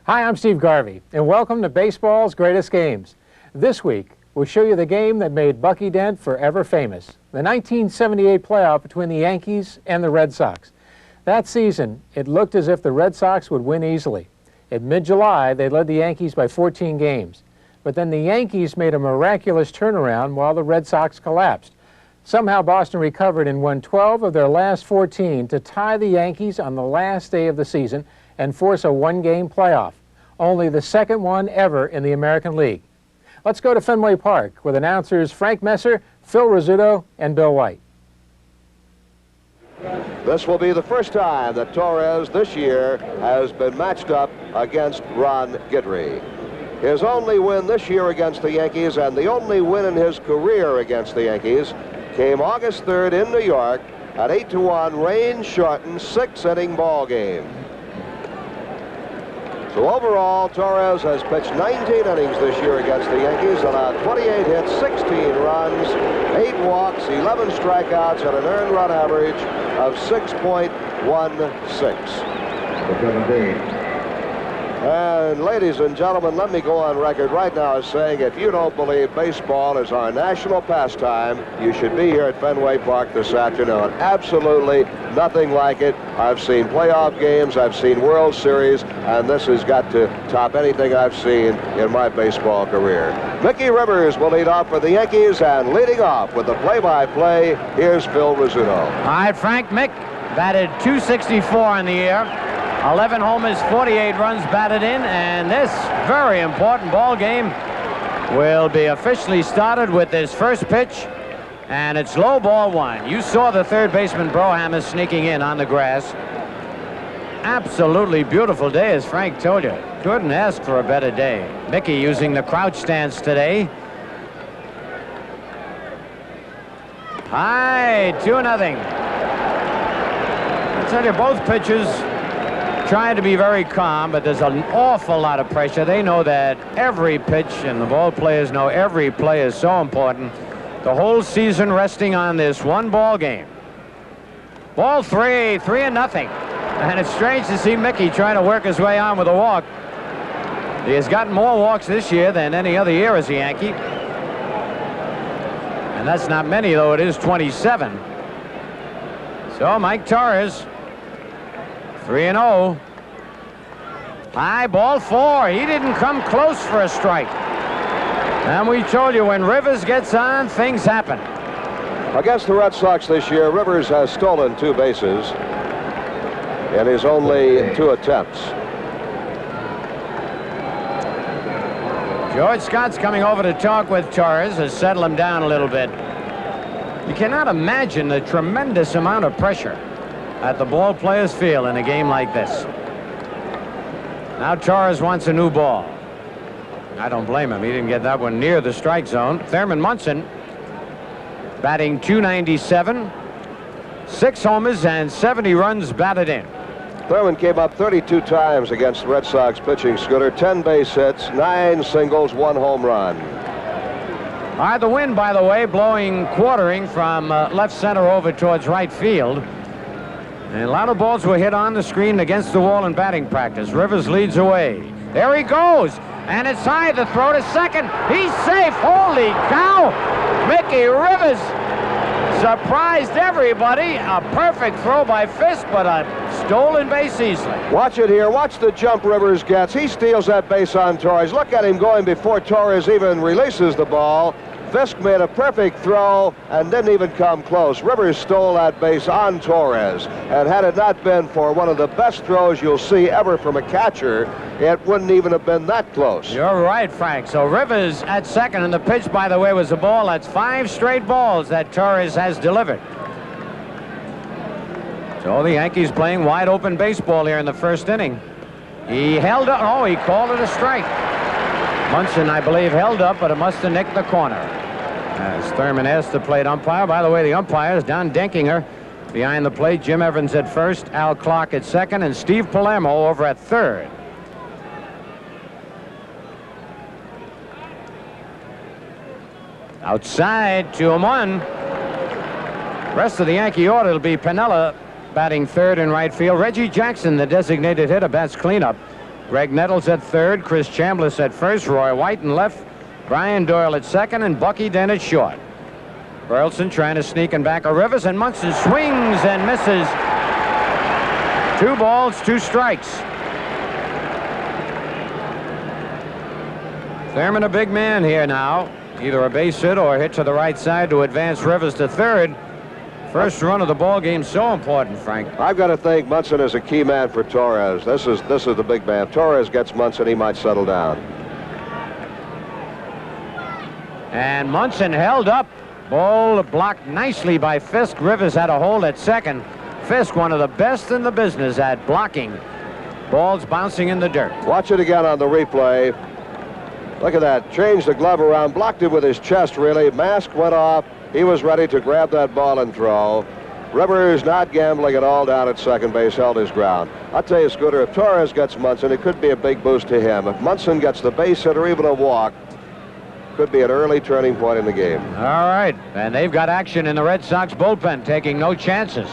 Hi, I'm Steve Garvey, and welcome to Baseball's Greatest Games. This week, we'll show you the game that made Bucky Dent forever famous, the 1978 playoff between the Yankees and the Red Sox. That season, it looked as if the Red Sox would win easily. In mid-July, they led the Yankees by 14 games. But then the Yankees made a miraculous turnaround while the Red Sox collapsed. Somehow Boston recovered and won 12 of their last 14 to tie the Yankees on the last day of the season and force a one-game playoff, only the second one ever in the American League. Let's go to Fenway Park with announcers Frank Messer, Phil Rizzuto, and Bill White. This will be the first time that Torres this year has been matched up against Ron Guidry. His only win this year against the Yankees and the only win in his career against the Yankees came August 3rd in New York at 8-1 rain-shortened six-inning ball game. So overall, Torres has pitched 19 innings this year against the Yankees, allowed 28 hits, 16 runs, 8 walks, 11 strikeouts, and an earned run average of 6.16. And ladies and gentlemen, let me go on record right now as saying if you don't believe baseball is our national pastime, you should be here at Fenway Park this afternoon. Absolutely nothing like it. I've seen playoff games, I've seen World Series, and this has got to top anything I've seen in my baseball career. Mickey Rivers will lead off for the Yankees, and leading off with the play-by-play, here's Phil Rizzuto. All right, Frank, Mick batted .264 in the year. 11 homers, 48 runs batted in, and this very important ball game will be officially started with this first pitch, and it's low ball one. You saw the third baseman Brohammer sneaking in on the grass. Absolutely beautiful day, as Frank told you. Couldn't ask for a better day. Mickey using the crouch stance today. High, 2-0. I tell you, both pitchers trying to be very calm, but there's an awful lot of pressure. They know that every pitch, and the ball players know every play is so important. The whole season resting on this one ball game. Ball 3, 3-0. And it's strange to see Mickey trying to work his way on with a walk. He has gotten more walks this year than any other year as a Yankee. And that's not many, though it is 27. So Mike Torres, 3-0. High, ball 4. He didn't come close for a strike. And we told you when Rivers gets on, things happen. Against the Red Sox this year, Rivers has stolen 2 bases in his only 2 attempts. George Scott's coming over to talk with Torres, has settled him down a little bit. You cannot imagine the tremendous amount of pressure that the ball players feel in a game like this. Now Torres wants a new ball. I don't blame him. He didn't get that one near the strike zone. Thurman Munson batting .297, 6 homers and 70 runs batted in. Thurman came up 32 times against the Red Sox pitching scooter, 10 base hits, 9 singles, 1 home run. All right, the wind, by the way, blowing quartering from left center over towards right field. And a lot of balls were hit on the screen against the wall in batting practice. Rivers leads away. There he goes. And it's high, the throw to second. He's safe. Holy cow. Mickey Rivers surprised everybody. A perfect throw by Fisk, but a stolen base easily. Watch it here. Watch the jump Rivers gets. He steals that base on Torres. Look at him going before Torres even releases the ball. Fisk made a perfect throw and didn't even come close. Rivers stole that base on Torres, and had it not been for one of the best throws you'll see ever from a catcher, it wouldn't even have been that close. You're right, Frank. So Rivers at second, and the pitch, by the way, was a ball. That's 5 straight balls that Torres has delivered. So the Yankees playing wide open baseball here in the first inning. He held up. Oh, he called it a strike. Munson, I believe, held up, but it must have nicked the corner. As Thurman asked the plate umpire. By the way, the umpires, Don Denkinger behind the plate, Jim Evans at first, Al Clark at second, and Steve Palermo over at third. Outside, 2-1. Rest of the Yankee order will be Piniella batting third in right field. Reggie Jackson, the designated hitter, bats cleanup. Greg Nettles at third, Chris Chambliss at first, Roy White in left, Brian Doyle at second, and Bucky Dent at short. Burleson trying to sneak in back of Rivers, and Munson swings and misses. 2 balls, 2 strikes. Thurman a big man here now. Either a base hit or a hit to the right side to advance Rivers to third. First run of the ball game, so important, Frank. I've got to think Munson is a key man for Torres. This is the big man. Torres gets Munson, he might settle down. And Munson held up. Ball blocked nicely by Fisk. Rivers had a hold at second. Fisk, one of the best in the business at blocking balls bouncing in the dirt. Watch it again on the replay. Look at that. Changed the glove around, blocked it with his chest, really. Mask went off. He was ready to grab that ball and throw. Rivers, not gambling at all down at second base, held his ground. I'll tell you, Scooter, if Torres gets Munson, it could be a big boost to him. If Munson gets the base hit or even a walk, could be an early turning point in the game. All right, and they've got action in the Red Sox bullpen, taking no chances.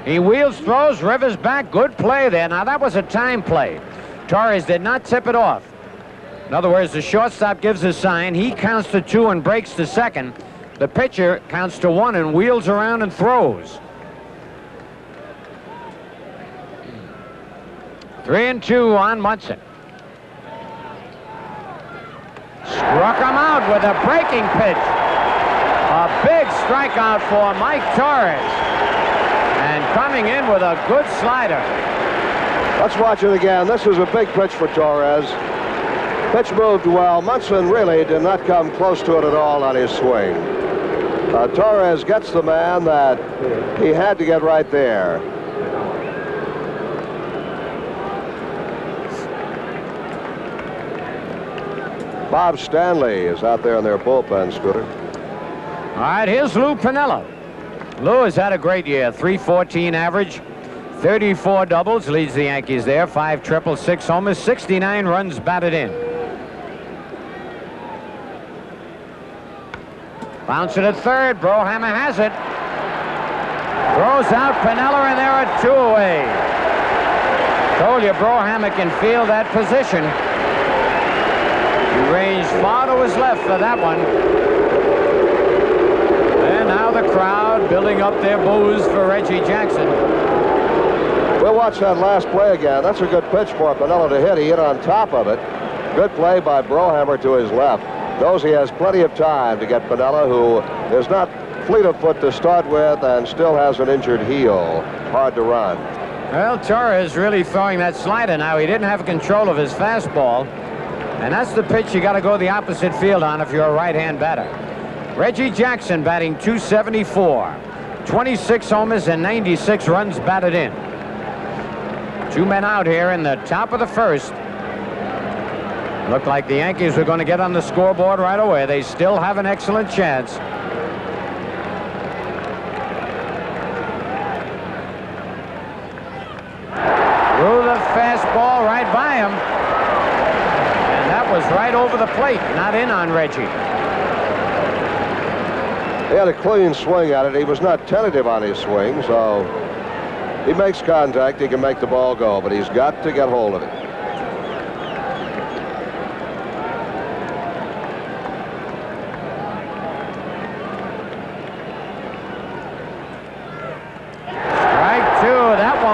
He wheels, throws, Rivers back. Good play there. Now, that was a time play. Torres did not tip it off. In other words, the shortstop gives a sign. He counts to 2 and breaks to second. The pitcher counts to 1 and wheels around and throws. 3-2 on Munson. Struck him out with a breaking pitch. A big strikeout for Mike Torres. And coming in with a good slider. Let's watch it again. This is a big pitch for Torres. Pitch moved well. Munson really did not come close to it at all on his swing. Torres gets the man that he had to get right there. Bob Stanley is out there in their bullpen, Scooter. All right, here's Lou Piniella. Lou has had a great year. .314 average, 34 doubles, leads the Yankees there. 5 triples, 6 homers, 69 runs batted in. Bounce it at third. Brohammer has it. Throws out Piniella, and there are 2 away. Told you Brohammer can feel that position. He ranged far to his left for that one. And now the crowd building up their boos for Reggie Jackson. We'll watch that last play again. That's a good pitch for Piniella to hit. He hit on top of it. Good play by Brohammer to his left. Knows he has plenty of time to get Piniella, who is not fleet of foot to start with and still has an injured heel. Hard to run. Well, Torres really throwing that slider now. He didn't have control of his fastball. And that's the pitch you got to go the opposite field on if you're a right-hand batter. Reggie Jackson batting .274. 26 homers and 96 runs batted in. 2 men out here in the top of the first. Looked like the Yankees were going to get on the scoreboard right away. They still have an excellent chance. Threw the fastball right by him. And that was right over the plate, not in on Reggie. He had a clean swing at it. He was not tentative on his swing, so he makes contact. He can make the ball go, but he's got to get hold of it.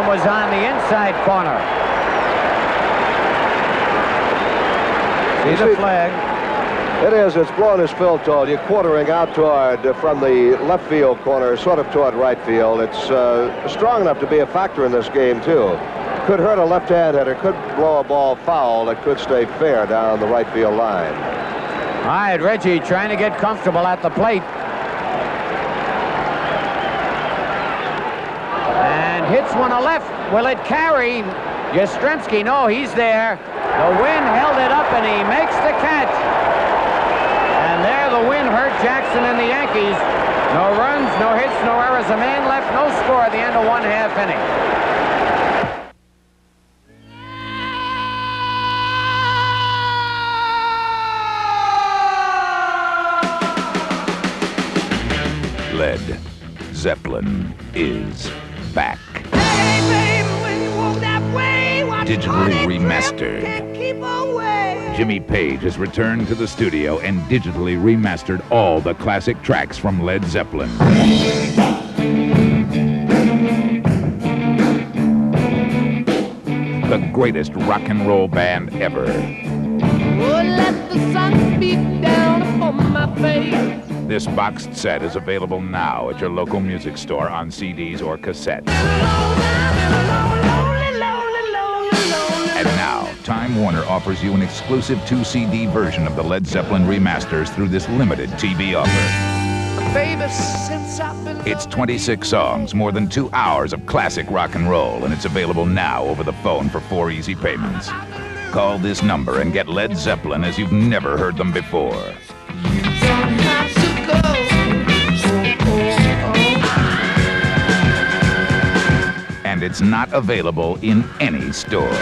Was on the inside corner. See the flag? It is. It's blowing his field told. You're quartering out toward from the left field corner, sort of toward right field. It's strong enough to be a factor in this game, too. Could hurt a left-hand hitter. Could blow a ball foul that could stay fair down the right field line. All right, Reggie trying to get comfortable at the plate. Hits one to left. Will it carry? Yastrzemski, no, he's there. The wind held it up, and he makes the catch. And there the wind hurt Jackson and the Yankees. No runs, no hits, no errors. A man left, no score at the end of 1/2 inning. Led Zeppelin is back. Hey, baby, when you walk that way, watch digitally remastered. Jimmy Page has returned to the studio and digitally remastered all the classic tracks from Led Zeppelin. The greatest rock and roll band ever. Oh, let the sun beat down upon my face. This boxed set is available now at your local music store on CDs or cassettes. And now, Time Warner offers you an exclusive 2-CD version of the Led Zeppelin remasters through this limited TV offer. Baby, since I've been It's 26 songs, more than 2 hours of classic rock and roll, and it's available now over the phone for 4 easy payments. Call this number and get Led Zeppelin as you've never heard them before. And it's not available in any store.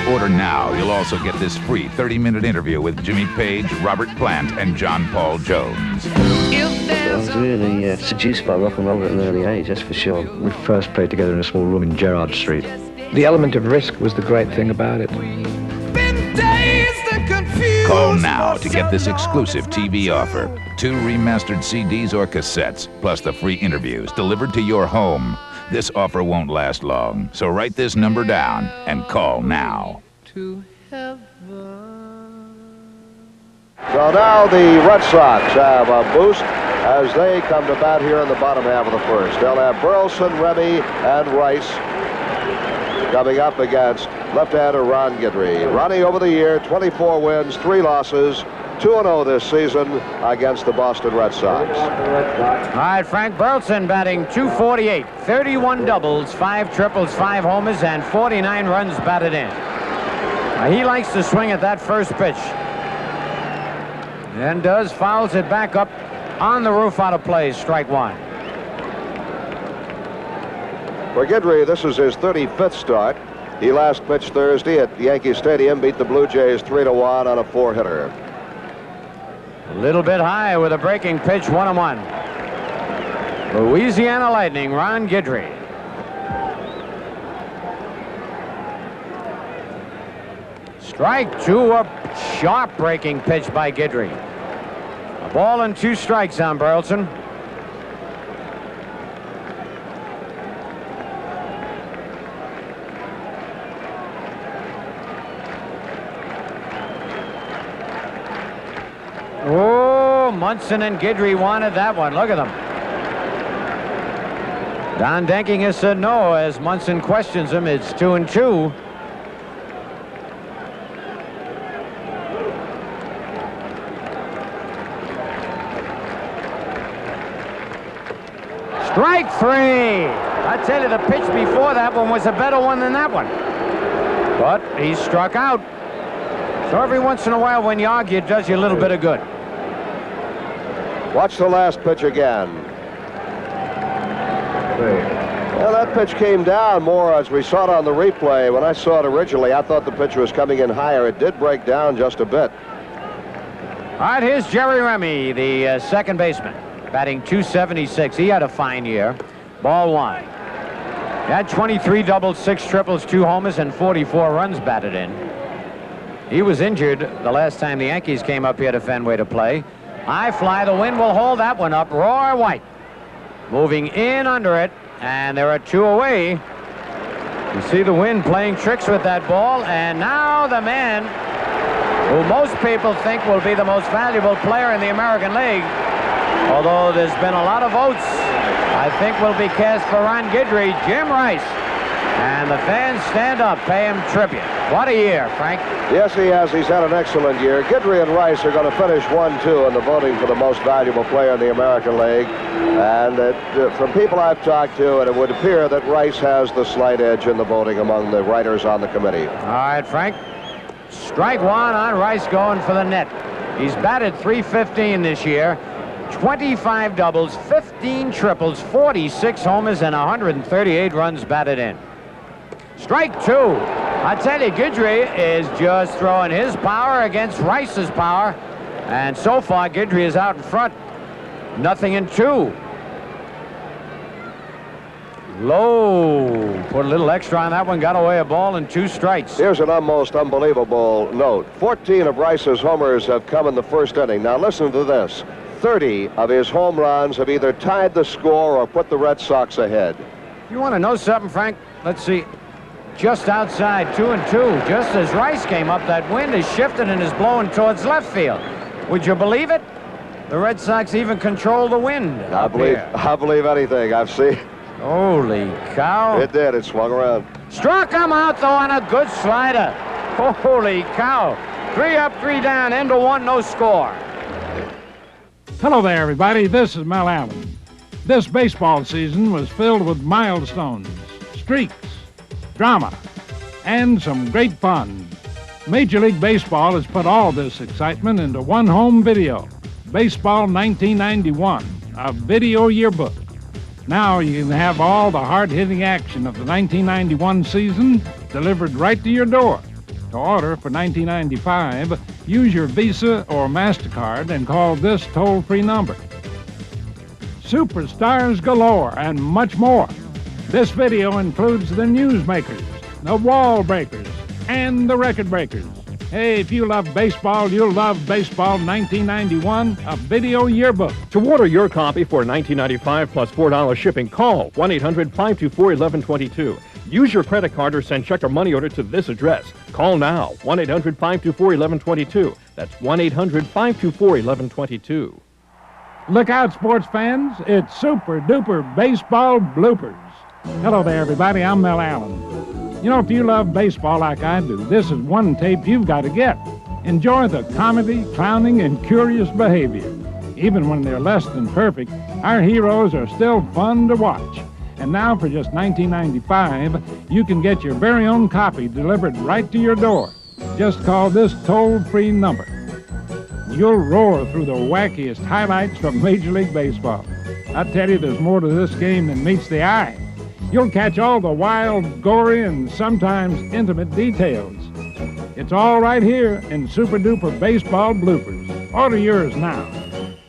Order now, you'll also get this free 30-minute interview with Jimmy Page, Robert Plant, and John Paul Jones. I was really seduced by rock and roll at an early age, that's for sure. We first played together in a small room in Gerrard Street. The element of risk was the great thing about it. Call now to get this exclusive TV offer. 2 remastered CDs or cassettes, plus the free interviews delivered to your home. This offer won't last long, so write this number down and call now. to heaven. So now the Red Sox have a boost as they come to bat here in the bottom half of the first. They'll have Burleson, Remy, and Rice coming up against left-hander Ron Guidry. Ronnie over the year, 24 wins, 3 losses, 2-0 this season against the Boston Red Sox. All right, Frank Burleson batting .248, 31 doubles, 5 triples, 5 homers, and 49 runs batted in. He likes to swing at that first pitch. And fouls it back up on the roof out of play, strike 1. For Guidry, this is his 35th start. He last pitched Thursday at Yankee Stadium, beat the Blue Jays 3-1 on a 4-hitter. A little bit high with a breaking pitch, 1-1. Louisiana Lightning, Ron Guidry. Strike 2, a sharp breaking pitch by Guidry. A ball and 2 strikes on Burleson. Oh, Munson and Guidry wanted that one. Look at them. Don Denking has said no as Munson questions him. It's 2-2. Strike 3. I tell you, the pitch before that one was a better one than that one. But he struck out. So every once in a while when you argue, it does you a little bit of good. Watch the last pitch again. Well, that pitch came down more as we saw it on the replay. When I saw it originally, I thought the pitch was coming in higher. It did break down just a bit. All right, here's Jerry Remy, the second baseman, batting .276. He had a fine year. Ball 1. He had 23 doubles, 6 triples, 2 homers, and 44 runs batted in. He was injured the last time the Yankees came up here to Fenway to play. High fly, the wind will hold that one up. Roy White moving in under it, and there are 2 away. You see the wind playing tricks with that ball, and now the man who most people think will be the most valuable player in the American League, although there's been a lot of votes, I think will be cast for Ron Guidry, Jim Rice. And the fans stand up, pay him tribute. What a year, Frank. Yes, he has. He's had an excellent year. Guidry and Rice are going to finish 1-2 in the voting for the most valuable player in the American League. And from people I've talked to, it would appear that Rice has the slight edge in the voting among the writers on the committee. All right, Frank. Strike 1 on Rice going for the net. He's batted .315 this year. 25 doubles, 15 triples, 46 homers, and 138 runs batted in. Strike 2. I tell you, Guidry is just throwing his power against Rice's power. And so far, Guidry is out in front. 0-2. Low. Put a little extra on that one. Got away a ball and 2 strikes. Here's an almost unbelievable note. 14 of Rice's homers have come in the first inning. Now listen to this. 30 of his home runs have either tied the score or put the Red Sox ahead. You want to know something, Frank? Let's see. Just outside, 2-2. Just as Rice came up, that wind is shifted and is blowing towards left field. Would you believe it? The Red Sox even control the wind. I believe anything I've seen. Holy cow. It did. It swung around. Struck him out, though, on a good slider. Holy cow. 3 up, 3 down, end of 1, no score. Hello there, everybody. This is Mel Allen. This baseball season was filled with milestones, streaks, drama, and some great fun. Major League Baseball has put all this excitement into one home video, Baseball 1991, a video yearbook. Now you can have all the hard-hitting action of the 1991 season delivered right to your door. To order for $19.95, use your Visa or MasterCard and call this toll-free number. Superstars galore and much more. This video includes the newsmakers, the wall breakers, and the record breakers. Hey, if you love baseball, you'll love Baseball 1991, a video yearbook. To order your copy for $19.95 plus $4 shipping, call 1-800-524-1122. Use your credit card or send check or money order to this address. Call now, 1-800-524-1122. That's 1-800-524-1122. Look out, sports fans. It's Super Duper Baseball Bloopers. Hello there, everybody. I'm Mel Allen. You know, if you love baseball like I do, this is one tape you've got to get. Enjoy the comedy, clowning, and curious behavior. Even when they're less than perfect, our heroes are still fun to watch. And now for just $19.95, you can get your very own copy delivered right to your door. Just call this toll-free number. You'll roar through the wackiest highlights from Major League Baseball. I tell you, there's more to this game than meets the eye. You'll catch all the wild, gory, and sometimes intimate details. It's all right here in Super Duper Baseball Bloopers. Order yours now.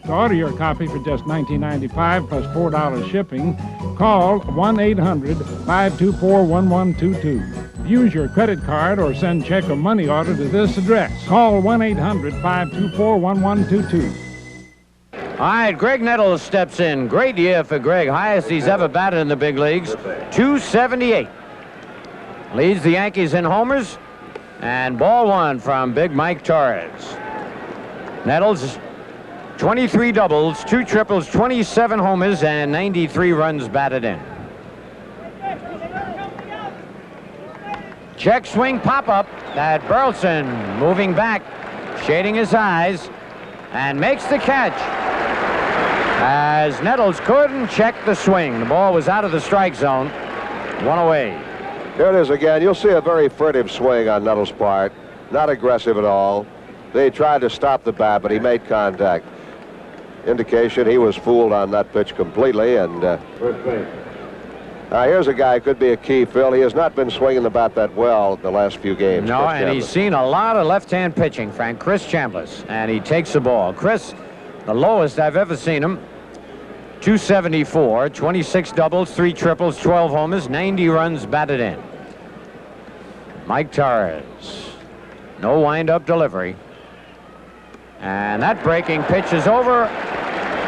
To order your copy for just $19.95 plus $4 shipping, call 1-800-524-1122. Use your credit card or send check or money order to this address. Call 1-800-524-1122. All right, Greg Nettles steps in. Great year for Greg. Highest he's ever batted in the big leagues. 278. Leads the Yankees in homers. And ball 1 from Big Mike Torres. Nettles, 23 doubles, 2 triples, 27 homers, and 93 runs batted in. Check swing pop-up at Burleson. Moving back, shading his eyes, and makes the catch. As Nettles couldn't check the swing. The ball was out of the strike zone. 1 away. Here it is again. You'll see a very furtive swing on Nettles' part. Not aggressive at all. They tried to stop the bat, but he made contact. Indication he was fooled on that pitch completely. And first base. Now here's a guy who could be a key, Phil. He has not been swinging the bat that well the last few games. No, and he's seen a lot of left-hand pitching, Frank. Chris Chambliss, and he takes the ball. Chris, the lowest I've ever seen him, 274, 26 doubles, 3 triples, 12 homers, 90 runs batted in. Mike Torres, no wind-up delivery. And that breaking pitch is over.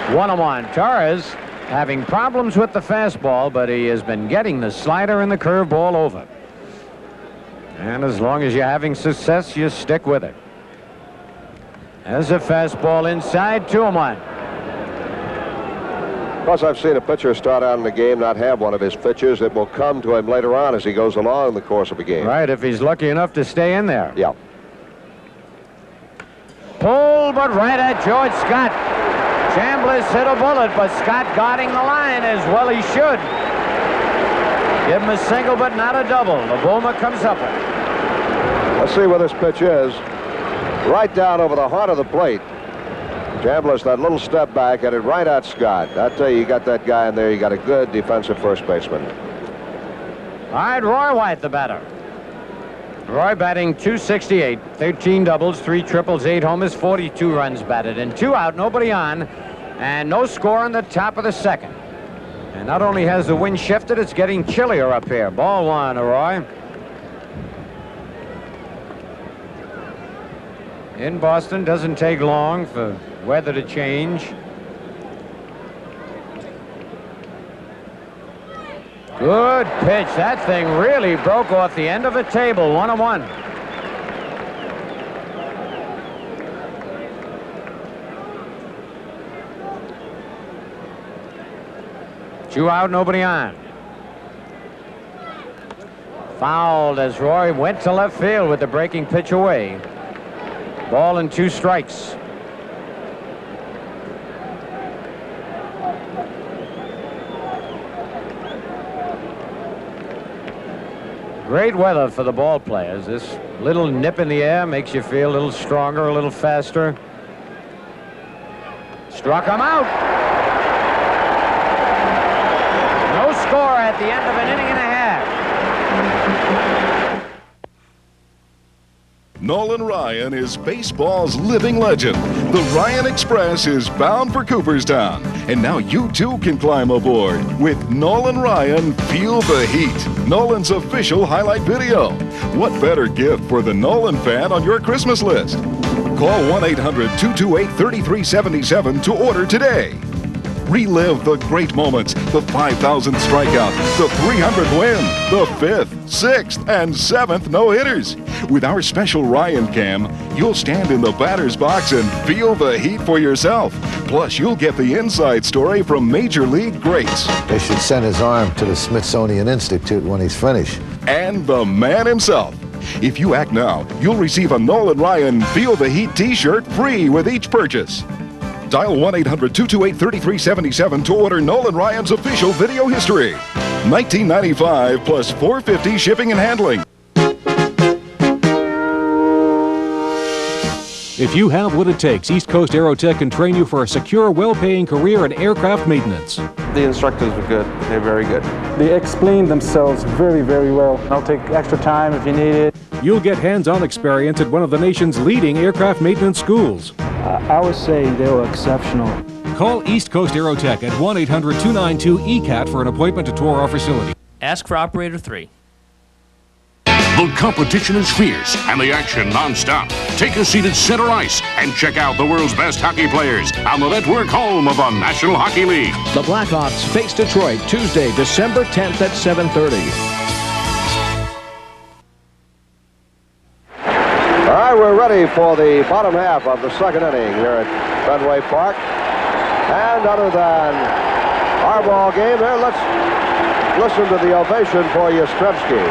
1-1. Torres having problems with the fastball, but he has been getting the slider and the curveball over. And as long as you're having success, you stick with it. There's a fastball inside, 2-1. Plus, I've seen a pitcher start out in the game not have one of his pitches. It will come to him later on as he goes along in the course of a game. Right, if he's lucky enough to stay in there. Yeah. Pull, but right at George Scott. Chambliss hit a bullet, but Scott guarding the line as well he should. Give him a single, but not a double. The Boomer comes up. Let's see where this pitch is. Right down over the heart of the plate. Chambliss, that little step back, had it right at Scott. I tell you, you got that guy in there, you got a good defensive first baseman. All right, Roy White, the batter. Roy batting .268, 13 doubles, 3 triples, 8 homers, 42 runs batted in. 2 out, nobody on, and no score in the top of the second. And not only has the wind shifted, it's getting chillier up here. Ball 1, Roy. In Boston, doesn't take long for weather to change. Good pitch. That thing really broke off the end of the table. 1-1. Two out, nobody on. Fouled as Roy went to left field with the breaking pitch away. Ball and 2 strikes. Great weather for the ball players. This little nip in the air makes you feel a little stronger, a little faster. Struck him out. No score at the end of an inning and a half. Nolan Ryan is baseball's living legend. The Ryan Express is bound for Cooperstown. And now you too can climb aboard with Nolan Ryan Feel the Heat, Nolan's official highlight video. What better gift for the Nolan fan on your Christmas list? Call 1-800-228-3377 to order today. Relive the great moments, the 5,000th strikeout, the 300th win, the 5th, 6th, and 7th no-hitters. With our special Ryan Cam, you'll stand in the batter's box and feel the heat for yourself. Plus, you'll get the inside story from Major League greats. They should send his arm to the Smithsonian Institute when he's finished. And the man himself. If you act now, you'll receive a Nolan Ryan Feel the Heat t-shirt free with each purchase. Dial 1-800-228-3377 to order Nolan Ryan's official video history. $19.95 plus $4.50 shipping and handling. If you have what it takes, East Coast Aerotech can train you for a secure, well-paying career in aircraft maintenance. The instructors were good. They're very good. They explain themselves very, very well. I'll take extra time if you need it. You'll get hands-on experience at one of the nation's leading aircraft maintenance schools. I would say they were exceptional. Call East Coast Aerotech at 1-800-292-ECAT for an appointment to tour our facility. Ask for Operator 3. The competition is fierce and the action non-stop. Take a seat at center ice and check out the world's best hockey players on the network home of the National Hockey League. The Blackhawks face Detroit Tuesday, December 10th at 7:30. All right, we're ready for the bottom half of the second inning here at Fenway Park. And other than our ball game there, let's listen to the ovation for Yastrzemski.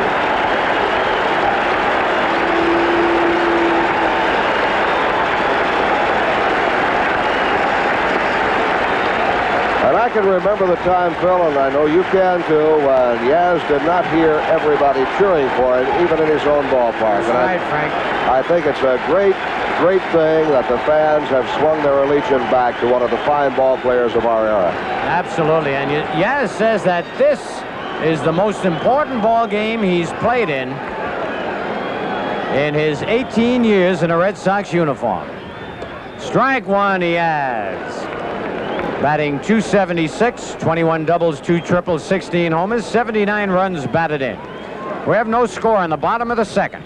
And I can remember the time, Phil, and I know you can too, when Yaz did not hear everybody cheering for him, even in his own ballpark. That's right, Frank. I think it's a great thing that the fans have swung their allegiance back to one of the fine ball players of our era. Absolutely, and Yaz says that this is the most important ball game he's played in his 18 years in a Red Sox uniform. Strike one, Yaz. Batting .276, 21 doubles, 2 triples, 16 homers, 79 runs batted in. We have no score in the bottom of the second.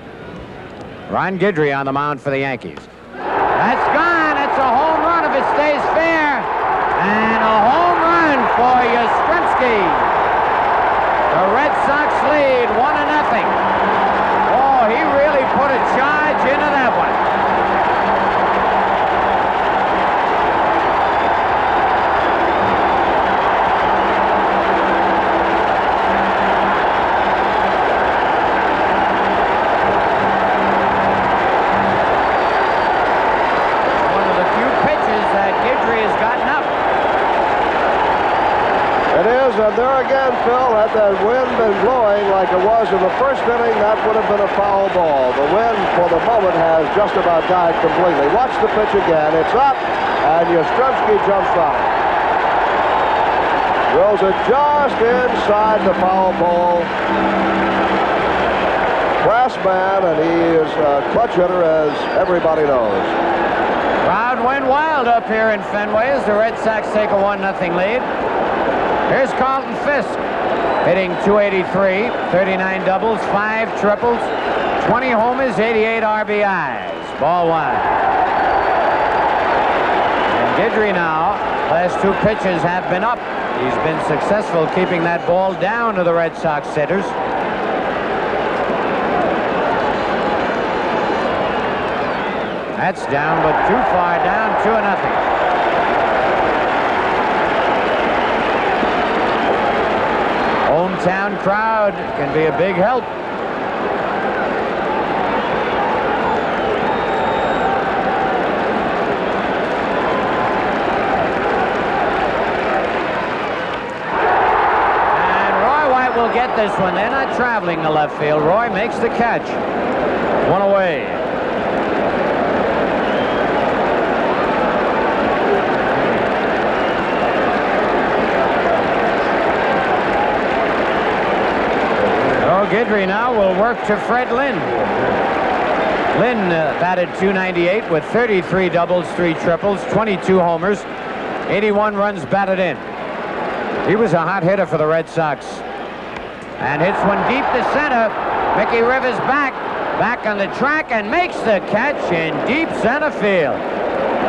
Ron Guidry on the mound for the Yankees. That's gone. That's a home run if it stays fair. And a home run for Yastrzemski. The Red Sox lead 1-0. Oh, he really put a charge into that one. And there again, Phil, had that wind been blowing like it was in the first inning, that would have been a foul ball. The wind, for the moment, has just about died completely. Watch the pitch again. It's up, and Yastrzemski jumps on it. Drills it just inside the foul pole. Class man, and he is a clutch hitter, as everybody knows. Crowd went wild up here in Fenway as the Red Sox take a 1-0 lead. Here's Carlton Fisk hitting .283, 39 doubles, 5 triples, 20 homers, 88 RBIs. Ball one. And Guidry now, last 2 pitches have been up. He's been successful keeping that ball down to the Red Sox hitters. That's down, but too far down, 2-0. Hometown crowd can be a big help. And Roy White will get this one. They're not traveling to left field. Roy makes the catch. 1 away. Guidry now will work to Fred Lynn. Lynn batted .298 with 33 doubles, 3 triples, 22 homers, 81 runs batted in. He was a hot hitter for the Red Sox. And hits one deep to center. Mickey Rivers back on the track and makes the catch in deep center field.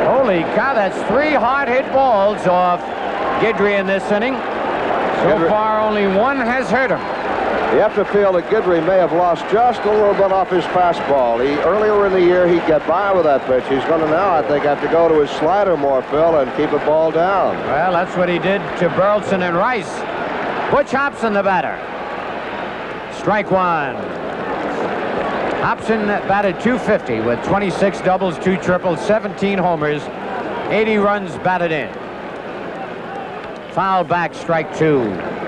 Holy cow, that's 3 hard hit balls off Guidry in this inning. So far, only 1 has hurt him. You have to feel that Guidry may have lost just a little bit off his fastball. Earlier in the year, he'd get by with that pitch. He's going to now, I think, have to go to his slider more, Phil, and keep the ball down. Well, that's what he did to Burleson and Rice. Butch Hobson, the batter. Strike 1. Hobson batted .250 with 26 doubles, 2 triples, 17 homers, 80 runs batted in. Foul back, strike 2.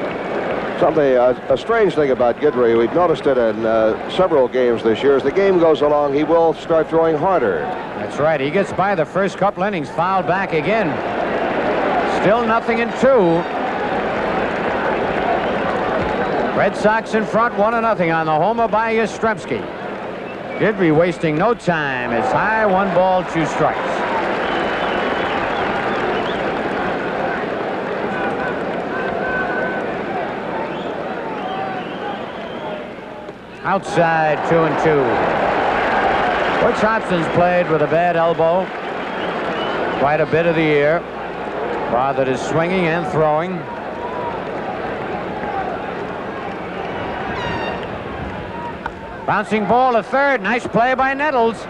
Something, a strange thing about Guidry, we've noticed it in several games this year. As the game goes along, he will start throwing harder. That's right. He gets by the first couple innings, fouled back again. Still 0-2. Red Sox in front, 1-0 on the homer by Yastrzemski. Guidry wasting no time. It's high, 1 ball, 2 strikes. Outside, 2-2. Butch Hobson's played with a bad elbow quite a bit of the year. Bothered his swinging and throwing. Bouncing ball to third. Nice play by Nettles.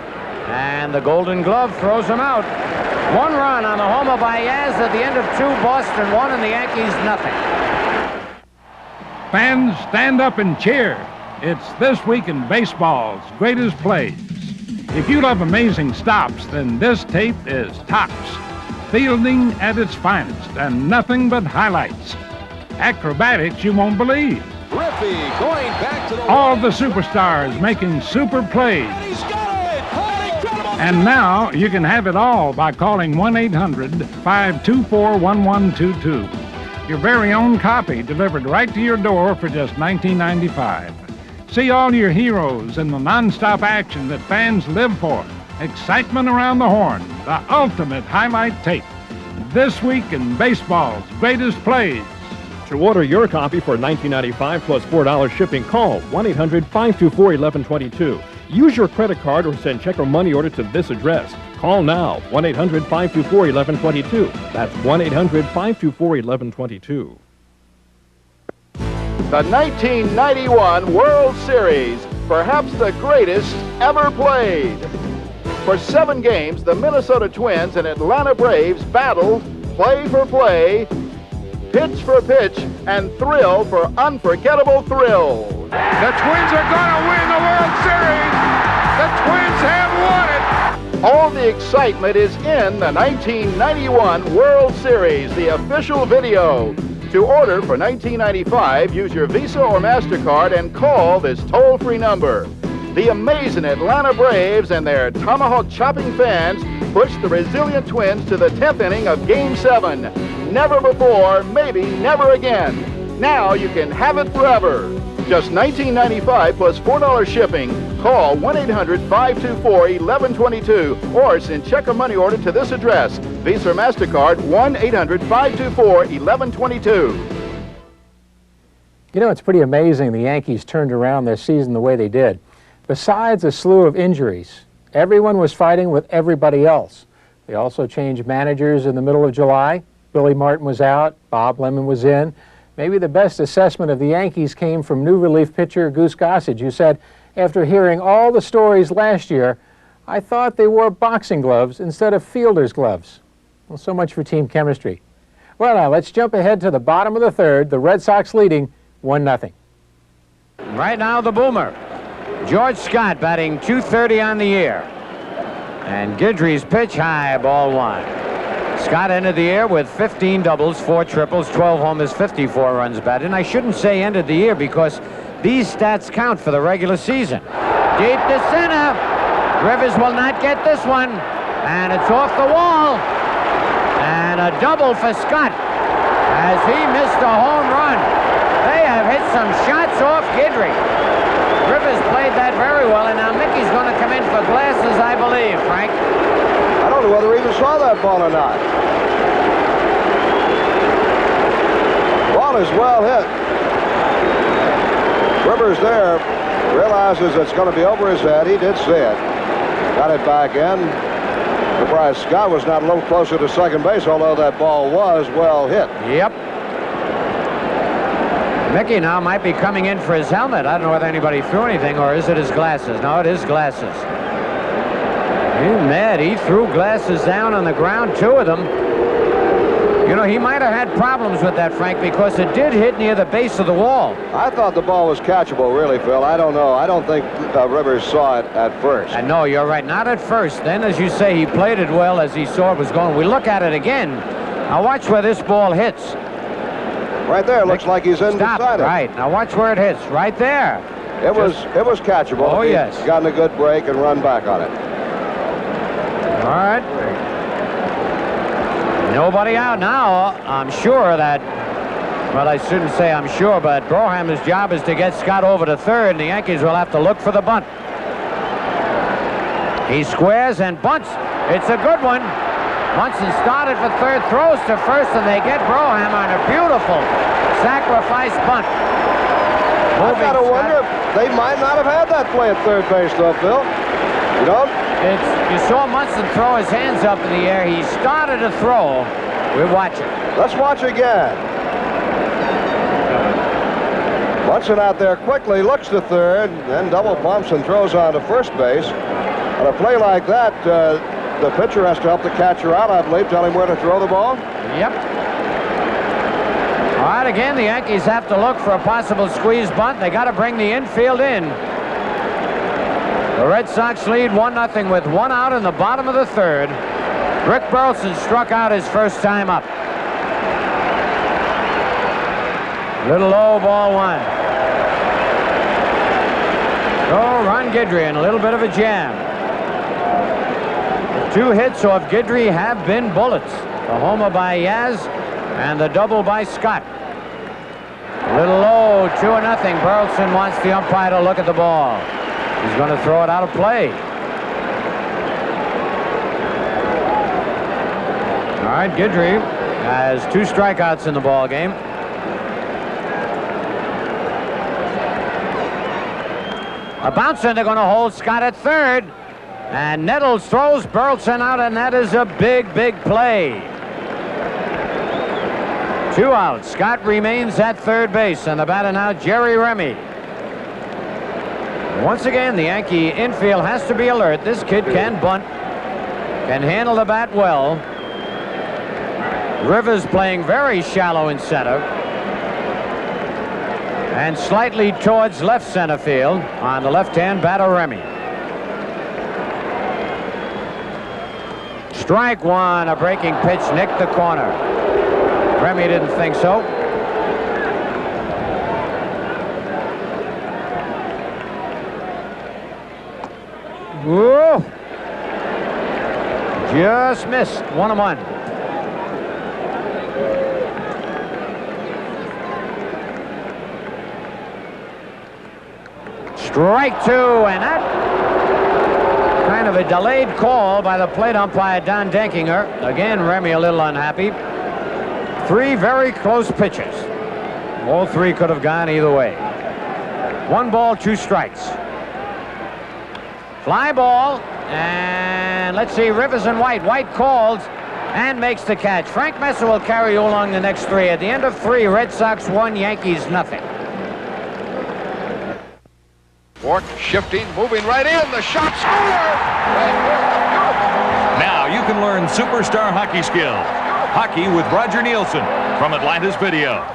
And the Golden Glove throws him out. 1 run on the homer by Yaz at the end of 2. Boston 1 and the Yankees nothing. Fans, stand up and cheer. It's This Week in Baseball's Greatest Plays. If you love amazing stops, then this tape is tops. Fielding at its finest and nothing but highlights. Acrobatics you won't believe. Griffey going back to the all the superstars making super plays. And now you can have it all by calling 1-800-524-1122. Your very own copy delivered right to your door for just $19.95. See all your heroes in the nonstop action that fans live for. Excitement around the horn, the ultimate highlight tape. This Week in Baseball's Greatest Plays. To order your copy for $19.95 plus $4 shipping, call 1-800-524-1122. Use your credit card or send check or money order to this address. Call now, 1-800-524-1122. That's 1-800-524-1122. The 1991 World Series, perhaps the greatest ever played. For 7 games, the Minnesota Twins and Atlanta Braves battled play for play, pitch for pitch, and thrill for unforgettable thrill. The Twins are going to win the World Series. The Twins have won it. All the excitement is in the 1991 World Series, the official video. To order for $19.95, use your Visa or MasterCard and call this toll-free number. The amazing Atlanta Braves and their tomahawk-chopping fans pushed the resilient Twins to the 10th inning of Game 7. Never before, maybe never again. Now you can have it forever. Just $19.95 plus $4 shipping. Call 1-800-524-1122 or send check or money order to this address. Visa or MasterCard, 1-800-524-1122. You know, it's pretty amazing the Yankees turned around their season the way they did. Besides a slew of injuries, everyone was fighting with everybody else. They also changed managers in the middle of July. Billy Martin was out, Bob Lemon was in. Maybe the best assessment of the Yankees came from new relief pitcher Goose Gossage, who said, after hearing all the stories last year, I thought they wore boxing gloves instead of fielder's gloves. Well, so much for team chemistry. Well, now let's jump ahead to the bottom of the third, the Red Sox leading 1-0. Right now, the boomer. George Scott batting .230 on the year. And Guidry's pitch high, ball one. Scott ended the year with 15 doubles, 4 triples, 12 homers, 54 runs batted. And I shouldn't say ended the year because these stats count for the regular season. Deep to center. Rivers will not get this one. And it's off the wall. And a double for Scott as he missed a home run. They have hit some shots off Guidry. Rivers played that very well, and now Mickey's going to come in for glasses, I believe, Frank. I don't know whether he even saw that ball or not. Ball is well hit. Rivers there realizes it's going to be over his head. He did see it. Got it back in. Surprised Scott was not a little closer to second base, although that ball was well hit. Yep. Mickey now might be coming in for his helmet. I don't know whether anybody threw anything, or is it his glasses? No, it is glasses. He's mad. He threw glasses down on the ground, 2 of them. You know, he might have had problems with that, Frank, because it did hit near the base of the wall. I thought the ball was catchable, really, Phil. I don't know. I don't think Rivers saw it at first. No, you're right. Not at first. Then, as you say, he played it well as he saw it was going. We look at it again. Now watch where this ball hits. Right there, looks like he's inside it. Right, now watch where it hits. Right there. It was catchable. Oh, yes. He's gotten a good break and run back on it. All right. Nobody out now. I'm sure that, well, I shouldn't say I'm sure, but Broham's job is to get Scott over to third, and the Yankees will have to look for the bunt. He squares and bunts. It's a good one. Munson started for third, throws to first, and they get Broham on a beautiful sacrifice bunt. I've got to wonder if they might not have had that play at third base, though, Phil. You know? You saw Munson throw his hands up in the air. He started to throw. We're watching. Let's watch again. Munson out there quickly, looks to third, then double pumps and throws on to first base. On a play like that, the pitcher has to help the catcher out, I believe, tell him where to throw the ball. Yep. All right, again, the Yankees have to look for a possible squeeze bunt. They got to bring the infield in. The Red Sox lead 1-0 with 1 out in the bottom of the third. Rick Burleson struck out his first time up. Little low, ball one. Oh, Ron Guidry in a little bit of a jam. The 2 hits off Guidry have been bullets. The homer by Yaz and the double by Scott. A little low, 2-0. Burleson wants the umpire to look at the ball. He's going to throw it out of play. All right, Guidry has 2 strikeouts in the ball game. A bounce, and they're going to hold Scott at third. And Nettles throws Burleson out, and that is a big, big play. 2 outs. Scott remains at third base, and the batter now, Jerry Remy. Once again, the Yankee infield has to be alert. This kid can bunt, can handle the bat well. Rivers playing very shallow in center. And slightly towards left center field on the left-hand batter, Remy. Strike one, a breaking pitch nicked the corner. Remy didn't think so. Whoa! Just missed. 1-1. Strike two, and that kind of a delayed call by the plate umpire, Don Denkinger. Again, Remy a little unhappy. Three very close pitches. All three could have gone either way. 1 ball, 2 strikes. Fly ball, and let's see, Rivers and White. White calls and makes the catch. Frank Messer will carry you along the next 3. At the end of 3, Red Sox 1, Yankees nothing. Bork shifting, moving right in. The shot scored! Now you can learn superstar hockey skills. Hockey with Roger Nielsen from Atlantis Video.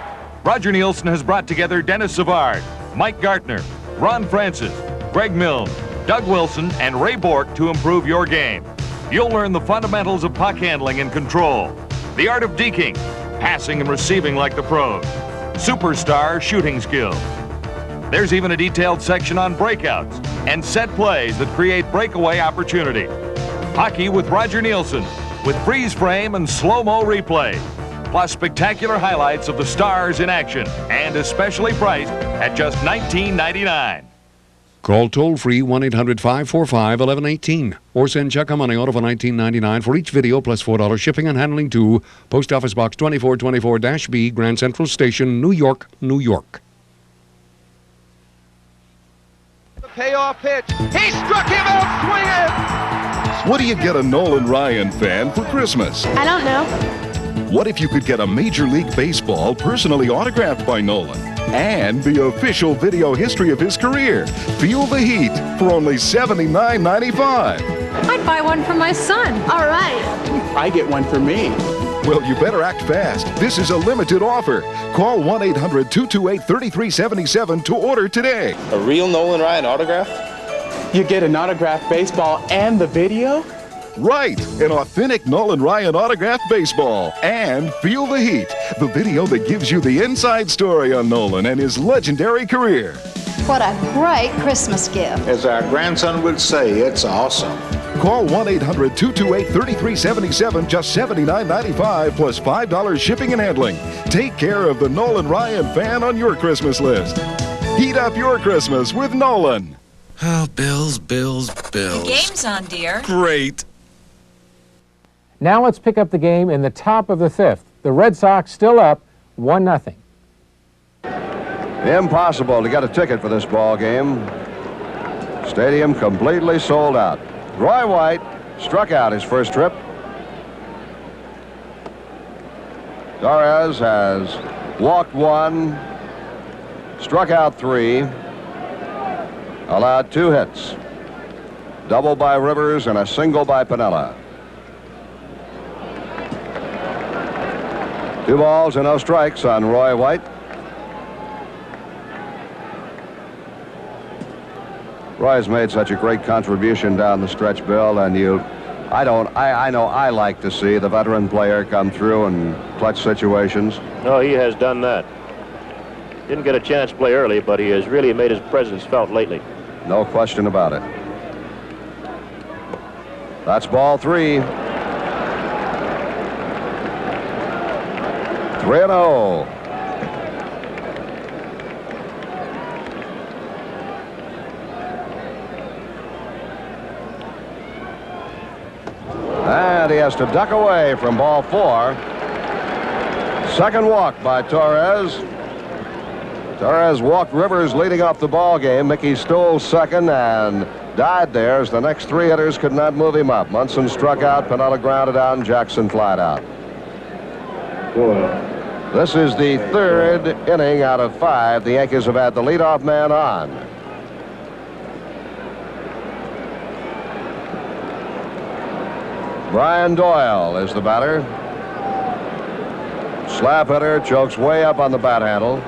Roger Nielsen has brought together Dennis Savard, Mike Gartner, Ron Francis, Greg Milne, Doug Wilson, and Ray Bork to improve your game. You'll learn the fundamentals of puck handling and control, the art of deking, passing and receiving like the pros, superstar shooting skills. There's even a detailed section on breakouts and set plays that create breakaway opportunity. Hockey with Roger Nielsen, with freeze frame and slow-mo replay, plus spectacular highlights of the stars in action, and especially priced at just $19.99. Call toll-free 1-800-545-1118 or send check on money order for $19.99 for each video plus $4 shipping and handling to Post Office Box 2424-B, Grand Central Station, New York, New York. The payoff pitch. He struck him out swinging. What do you get a Nolan Ryan fan for Christmas? I don't know. What if you could get a Major League Baseball personally autographed by Nolan and the official video history of his career? Feel the Heat for only $79.95. I'd buy one for my son. All right. I get one for me. Well, you better act fast. This is a limited offer. Call 1-800-228-3377 to order today. A real Nolan Ryan autograph? You get an autographed baseball and the video? Right, an authentic Nolan Ryan autographed baseball. And Feel the Heat, the video that gives you the inside story on Nolan and his legendary career. What a great Christmas gift. As our grandson would say, it's awesome. Call 1-800-228-3377, just $79.95 plus $5 shipping and handling. Take care of the Nolan Ryan fan on your Christmas list. Heat up your Christmas with Nolan. Oh, Bills, Bills, Bills. The game's on, dear. Great. Now let's pick up the game in the top of the 5th. The Red Sox still up 1-0. Impossible to get a ticket for this ball game. Stadium completely sold out. Roy White struck out his first trip. Torres has walked 1, struck out 3, allowed 2 hits. Double by Rivers and a single by Piniella. 2 balls and no strikes on Roy White. Roy's made such a great contribution down the stretch, Bill, and I know I like to see the veteran player come through in clutch situations. No, he has done that. Didn't get a chance to play early, but he has really made his presence felt lately. No question about it. That's ball 3. 3-0. And he has to duck away from ball 4. Second walk by Torres. Torres walked Rivers leading off the ball game. Mickey Stoll second and died there as the next 3 hitters could not move him up. Munson struck out, Piniella grounded out, and Jackson flied out. This is the 3rd inning out of 5. The Yankees have had the leadoff man on. Brian Doyle is the batter. Slap hitter, chokes way up on the bat handle.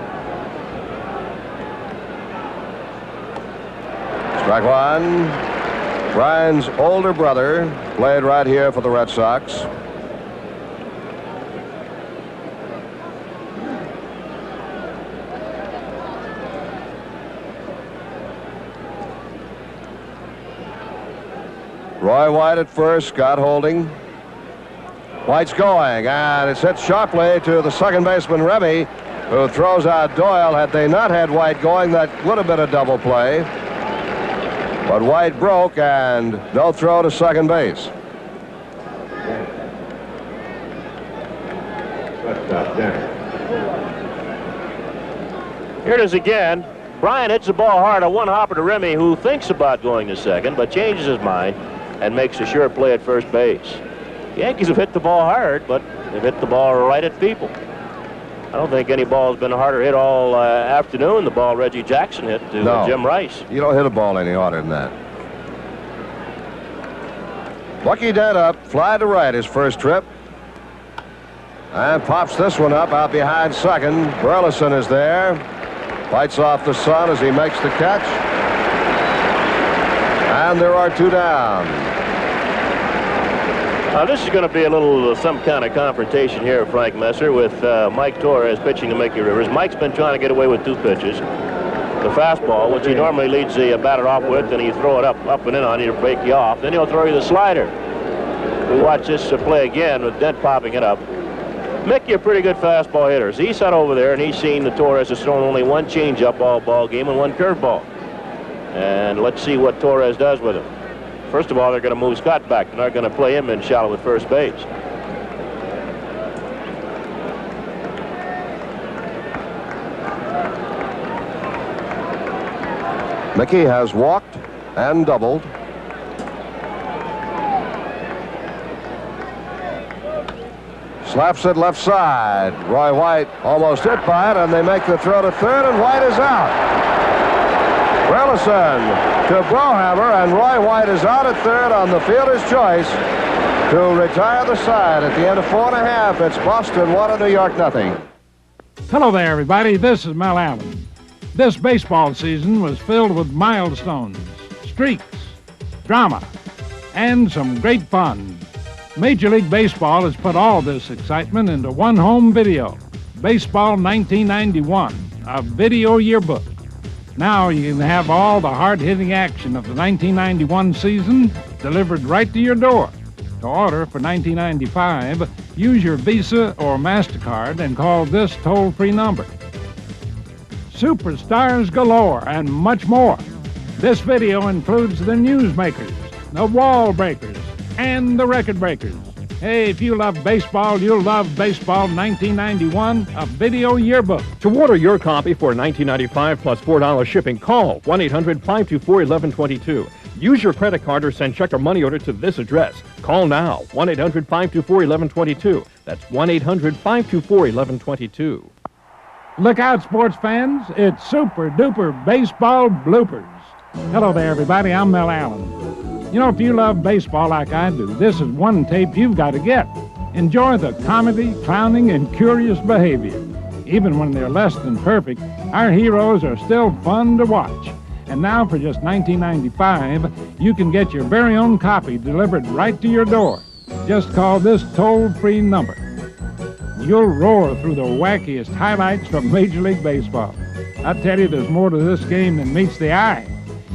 Strike 1. Brian's older brother played right here for the Red Sox. Roy White at first, Scott holding. White's going, and it's hit sharply to the second baseman, Remy, who throws out Doyle. Had they not had White going, that would have been a double play. But White broke, and no throw to second base. Here it is again. Bryant hits the ball hard on one hopper to Remy, who thinks about going to second, but changes his mind and makes a sure play at first base. The Yankees have hit the ball hard, but they've hit the ball right at people. I don't think any ball has been harder hit all afternoon. The ball Reggie Jackson hit to Jim Rice. You don't hit a ball any harder than that. Bucky Dent up, fly to right his first trip. And pops this one up out behind second. Burleson is there. Fights off the sun as he makes the catch. And there are two down. This is going to be a little some kind of confrontation here, Frank Messer, with Mike Torres pitching to Mickey Rivers. Mike's been trying to get away with two pitches. The fastball, which he normally leads the batter off with, and you throw it up and in on you to break you off. Then he'll throw you the slider. We watch this play again with Dent popping it up. Mickey, a pretty good fastball hitter. So he sat over there and he's seen that Torres has thrown only one changeup all ball game and one curveball. And let's see what Torres does with him. First of all, they're going to move Scott back. They're not going to play him in shallow at first base. Mickey has walked and doubled. Slaps it left side. Roy White almost hit by it, and they make the throw to third, and White is out. Burleson to Brohammer, and Roy White is out at third on the fielder's choice to retire the side at the end of 4.5. It's Boston 1 and New York nothing. Hello there, everybody. This is Mel Allen. This baseball season was filled with milestones, streaks, drama, and some great fun. Major League Baseball has put all this excitement into one home video, Baseball 1991, a video yearbook. Now you can have all the hard-hitting action of the 1991 season delivered right to your door. To order for $19.95, use your Visa or MasterCard and call this toll-free number. Superstars galore and much more. This video includes the newsmakers, the wall breakers, and the record breakers. Hey, if you love baseball, you'll love Baseball 1991, a video yearbook. To order your copy for $19.95 plus $4 shipping, call 1-800-524-1122. Use your credit card or send check or money order to this address. Call now, 1-800-524-1122. That's 1-800-524-1122. Look out, sports fans. It's Super Duper Baseball Bloopers. Hello there, everybody. I'm Mel Allen. You know, if you love baseball like I do, this is one tape you've got to get. Enjoy the comedy, clowning, and curious behavior. Even when they're less than perfect, our heroes are still fun to watch. And now for just $19.95, you can get your very own copy delivered right to your door. Just call this toll-free number. You'll roar through the wackiest highlights from Major League Baseball. I tell you, there's more to this game than meets the eye.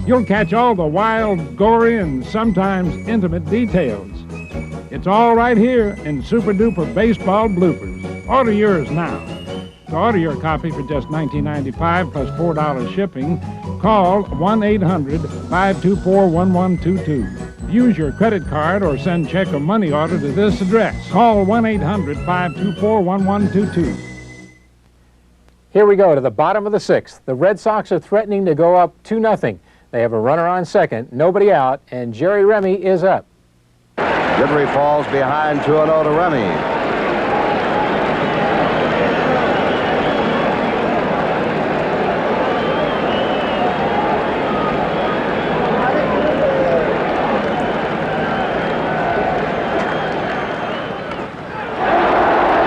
You'll catch all the wild, gory, and sometimes intimate details. It's all right here in Super Duper Baseball Bloopers. Order yours now. To order your copy for just $19.95 plus $4 shipping, call 1-800-524-1122. Use your credit card or send check or money order to this address. Call 1-800-524-1122. Here we go to the bottom of the sixth. The Red Sox are threatening to go up 2-0. They have a runner on second, nobody out, and Jerry Remy is up. Guidry falls behind 2-0 to Remy.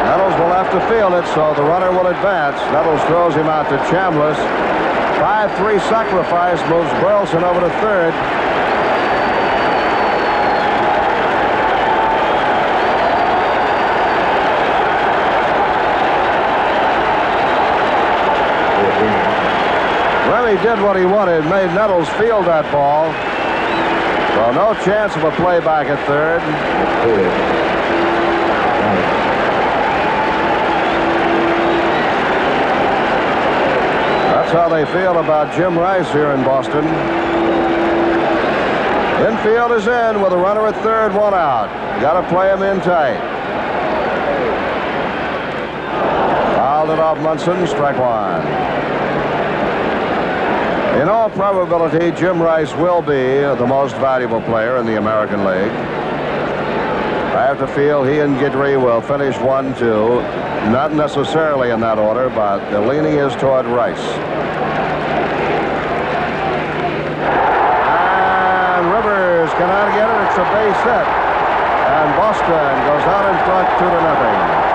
Nettles will have to field it, so the runner will advance. Nettles throws him out to Chambliss. 5-3 sacrifice moves Burleson over to third. Remy did what he wanted, made Nettles field that ball. So no chance of a play back at third. That's how they feel about Jim Rice here in Boston. Infield is in with a runner at third, one out. Got to play him in tight. Fouled it off Munson, strike one. In all probability, Jim Rice will be the most valuable player in the American League. I have to feel he and Guidry will finish 1-2. Not necessarily in that order, but the leaning is toward Rice. And Rivers cannot get it. It's a base hit. And Boston goes out in front 2-0.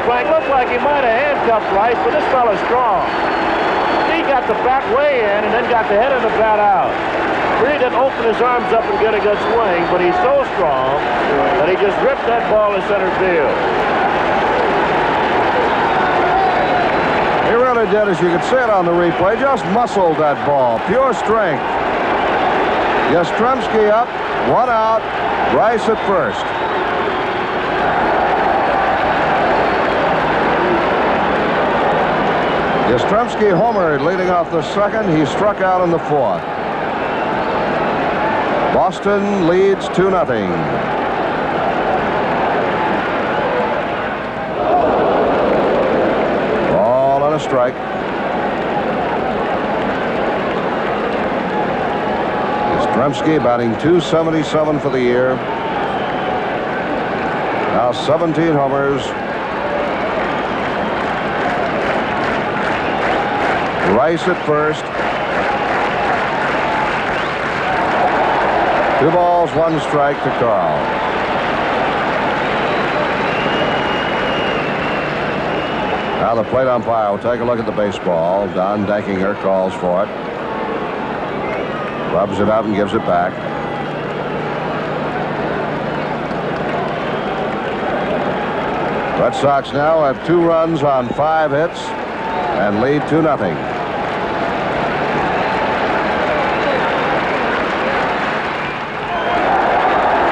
Frank, looked like he might have handcuffed Rice, but this fellow's strong. He got the bat way in and then got the head of the bat out. Really didn't open his arms up and get a good swing, but he's so strong that he just ripped that ball to center field. He really did, as you could see it on the replay, just muscled that ball. Pure strength. Yastrzemski up, one out, Rice at first. Yastrzemski homered leading off the second. He struck out in the fourth. Boston leads 2-0. Ball and a strike. Yastrzemski batting .277 for the year. Now 17 homers. Rice at first. 2 balls, 1 strike to Carl. Now the plate umpire will take a look at the baseball. Don Denkinger calls for it. Rubs it up and gives it back. Red Sox now have 2 runs on 5 hits and lead 2-0.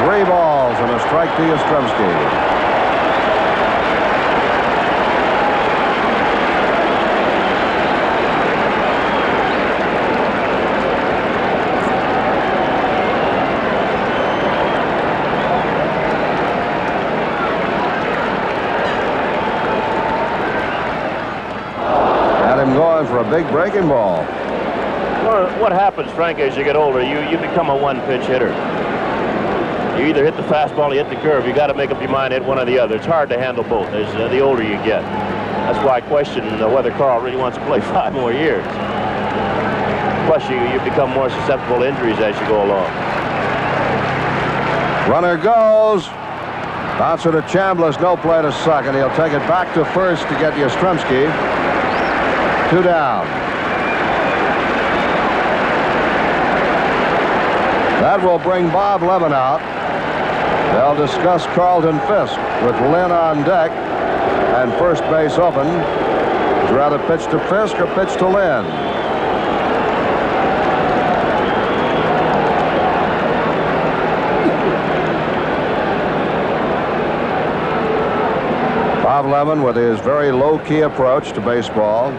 3 balls and a strike to Yastrzemski. Had him going for a big breaking ball. Well, what happens, Frank, as you get older, you become a one-pitch hitter. You either hit the fastball or you hit the curve. You got to make up your mind, hit one or the other. It's hard to handle both as the older you get. That's why I question whether Carl really wants to play 5 more years. Plus, you become more susceptible to injuries as you go along. Runner goes. Bouncer to Chambliss, no play to second. He'll take it back to first to get Yastrzemski. 2 down. That will bring Bob Levin out. They'll discuss Carlton Fisk with Lynn on deck and first base open. Would you rather pitch to Fisk or pitch to Lynn? Bob Levin with his very low-key approach to baseball,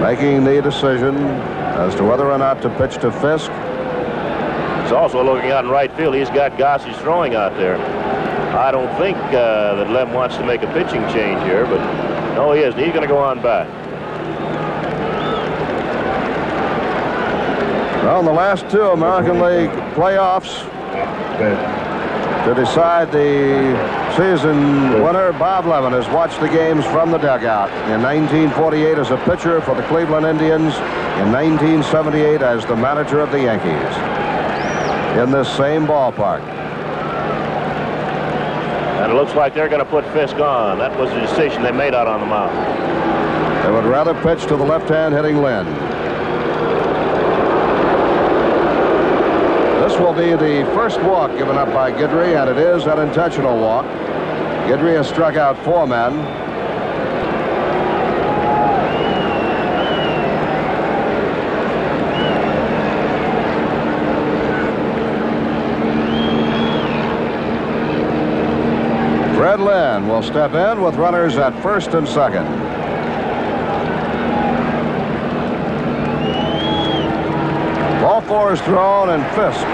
making the decision as to whether or not to pitch to Fisk. He's also looking out in right field. He's got Gossage throwing out there. I don't think that Lem wants to make a pitching change here, but no, he isn't. He's going to go on back. Well, in the last 2 American League playoffs, to decide the season winner, Bob Levin has watched the games from the dugout. In 1948 as a pitcher for the Cleveland Indians. In 1978 as the manager of the Yankees. In this same ballpark. And it looks like they're going to put Fisk on. That was the decision they made out on the mound. They would rather pitch to the left-hand hitting Lynn. This will be the first walk given up by Guidry, and it is an intentional walk. Guidry has struck out 4 men. Fred Lynn will step in with runners at first and second. Ball 4 is thrown, and Fisk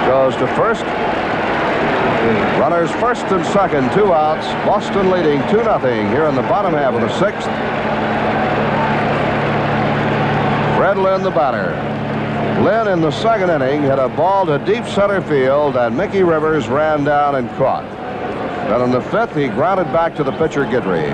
goes to first. Runners first and second, 2 outs. Boston leading 2-0 here in the bottom half of the 6th. Fred Lynn, the batter. Lynn in the second inning hit a ball to deep center field, and Mickey Rivers ran down and caught. Then in the 5th, he grounded back to the pitcher, Guidry.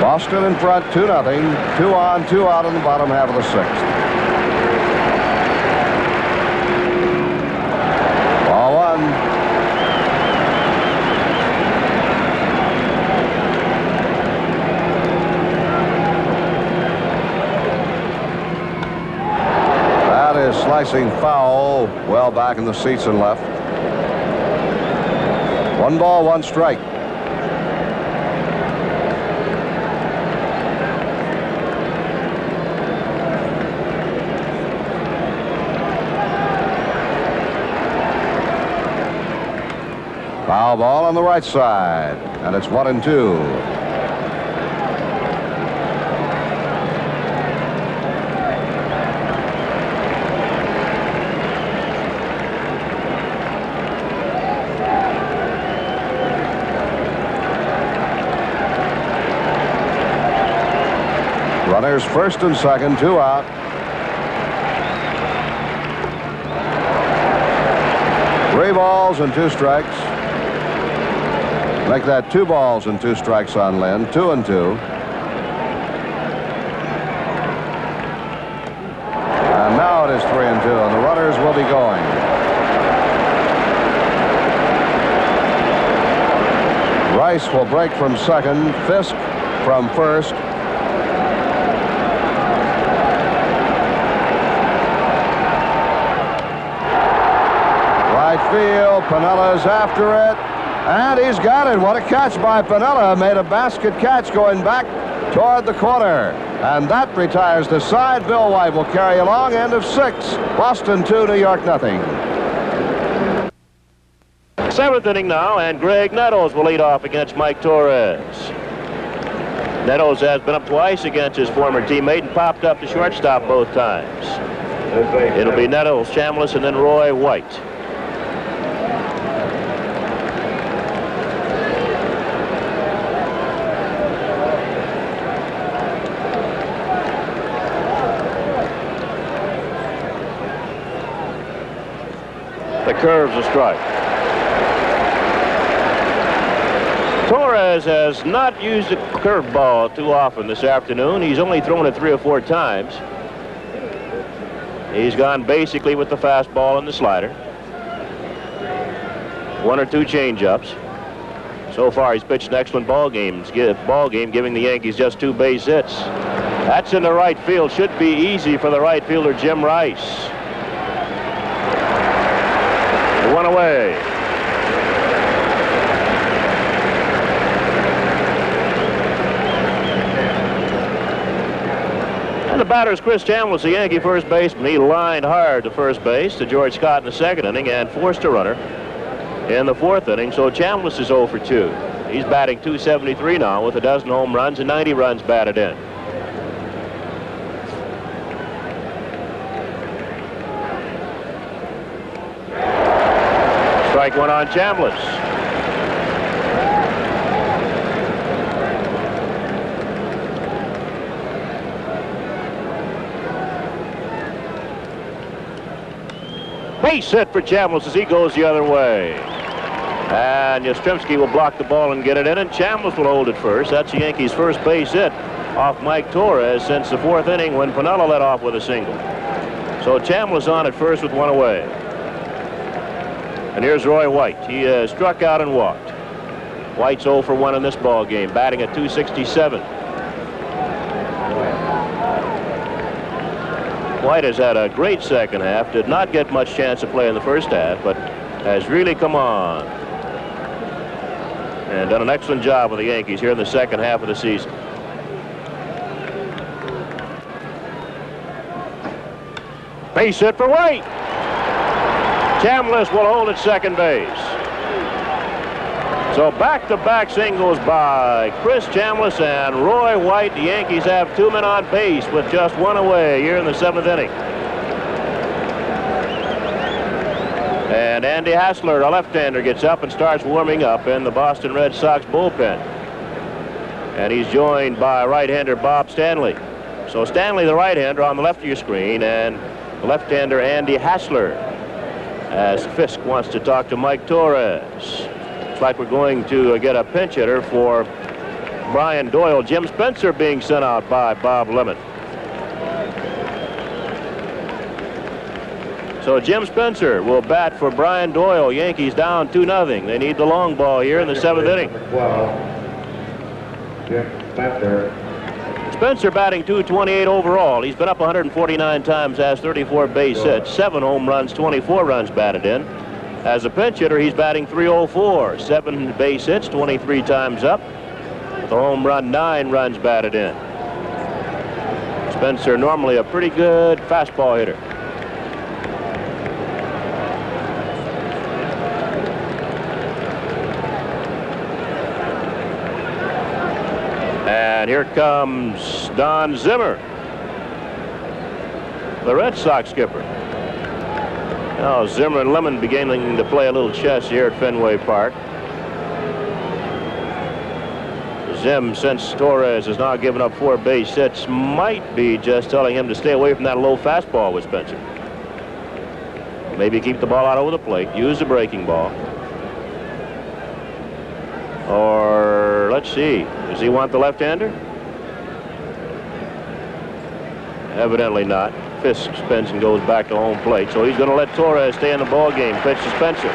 Boston in front, 2-0. 2 on, 2 out in the bottom half of the 6th. Ball 1. That is slicing foul, well back in the seats and left. 1 ball, 1 strike. Foul ball on the right side, and it's 1-2. Runners first and second, 2 out. Three balls and 2 strikes. Make that 2 balls and 2 strikes on Lynn, 2-2. And now it is 3-2, and the runners will be going. Rice will break from second, Fisk from first. Right field, Pinella's after it. And he's got it. What a catch by Piniella. Made a basket catch going back toward the corner. And that retires the side. Bill White will carry along. End of 6. Boston 2, New York 0. 7th inning now, and Greg Nettles will lead off against Mike Torres. Nettles has been up twice against his former teammate and popped up to shortstop both times. It'll be Nettles, Chambliss, and then Roy White. The curve's a strike. Torres has not used a curveball too often this afternoon. He's only thrown it 3 or 4 times. He's gone basically with the fastball and the slider. 1 or 2 changeups. So far, he's pitched an excellent ball game, giving the Yankees just 2 base hits. That's in the right field. Should be easy for the right fielder, Jim Rice. 1 away. And the batter is Chris Chambliss, the Yankee first baseman. He lined hard to first base to George Scott in the 2nd inning and forced a runner in the 4th inning. So Chambliss is 0 for 2. He's batting .273 now with a dozen home runs and 90 runs batted in. Strike 1 on Chambliss. Base hit for Chambliss as he goes the other way. And Yastrzemski will block the ball and get it in, and Chambliss will hold it first. That's the Yankees' first base hit off Mike Torres since the 4th inning when Piniella led off with a single. So Chambliss on at first with 1 away. And here's Roy White. He struck out and walked. White's 0 for 1 in this ball game, batting at .267. White has had a great second half. Did not get much chance to play in the first half, but has really come on and done an excellent job with the Yankees here in the second half of the season. Base hit for White. Chambliss will hold at second base. So back-to-back singles by Chris Chambliss and Roy White. The Yankees have 2 men on base with just 1 away here in the 7th inning. And Andy Hassler, a left-hander, gets up and starts warming up in the Boston Red Sox bullpen. And he's joined by right-hander Bob Stanley. So Stanley, the right-hander, on the left of your screen, and left-hander Andy Hassler, as Fisk wants to talk to Mike Torres. Looks like we're going to get a pinch hitter for Brian Doyle. Jim Spencer being sent out by Bob Lemon. So Jim Spencer will bat for Brian Doyle. Yankees down 2-0. They need the long ball here in the 7th inning. Jim Spencer. Spencer batting .228 overall. He's been up 149 times, has 34 base hits, 7 home runs, 24 runs batted in. As a pinch hitter, he's batting .304, 7 base hits, 23 times up, with a home run, 9 runs batted in. Spencer normally a pretty good fastball hitter. And here comes Don Zimmer, the Red Sox skipper. Now Zimmer and Lemon beginning to play a little chess here at Fenway Park. Zim, since Torres has now given up 4 base hits, might be just telling him to stay away from that low fastball with Spencer. Maybe keep the ball out over the plate, use the breaking ball. Or, let's see, does he want the left-hander? Evidently not. Fisk spins and goes back to home plate, so he's going to let Torres stay in the ball game. Pitch to Spencer.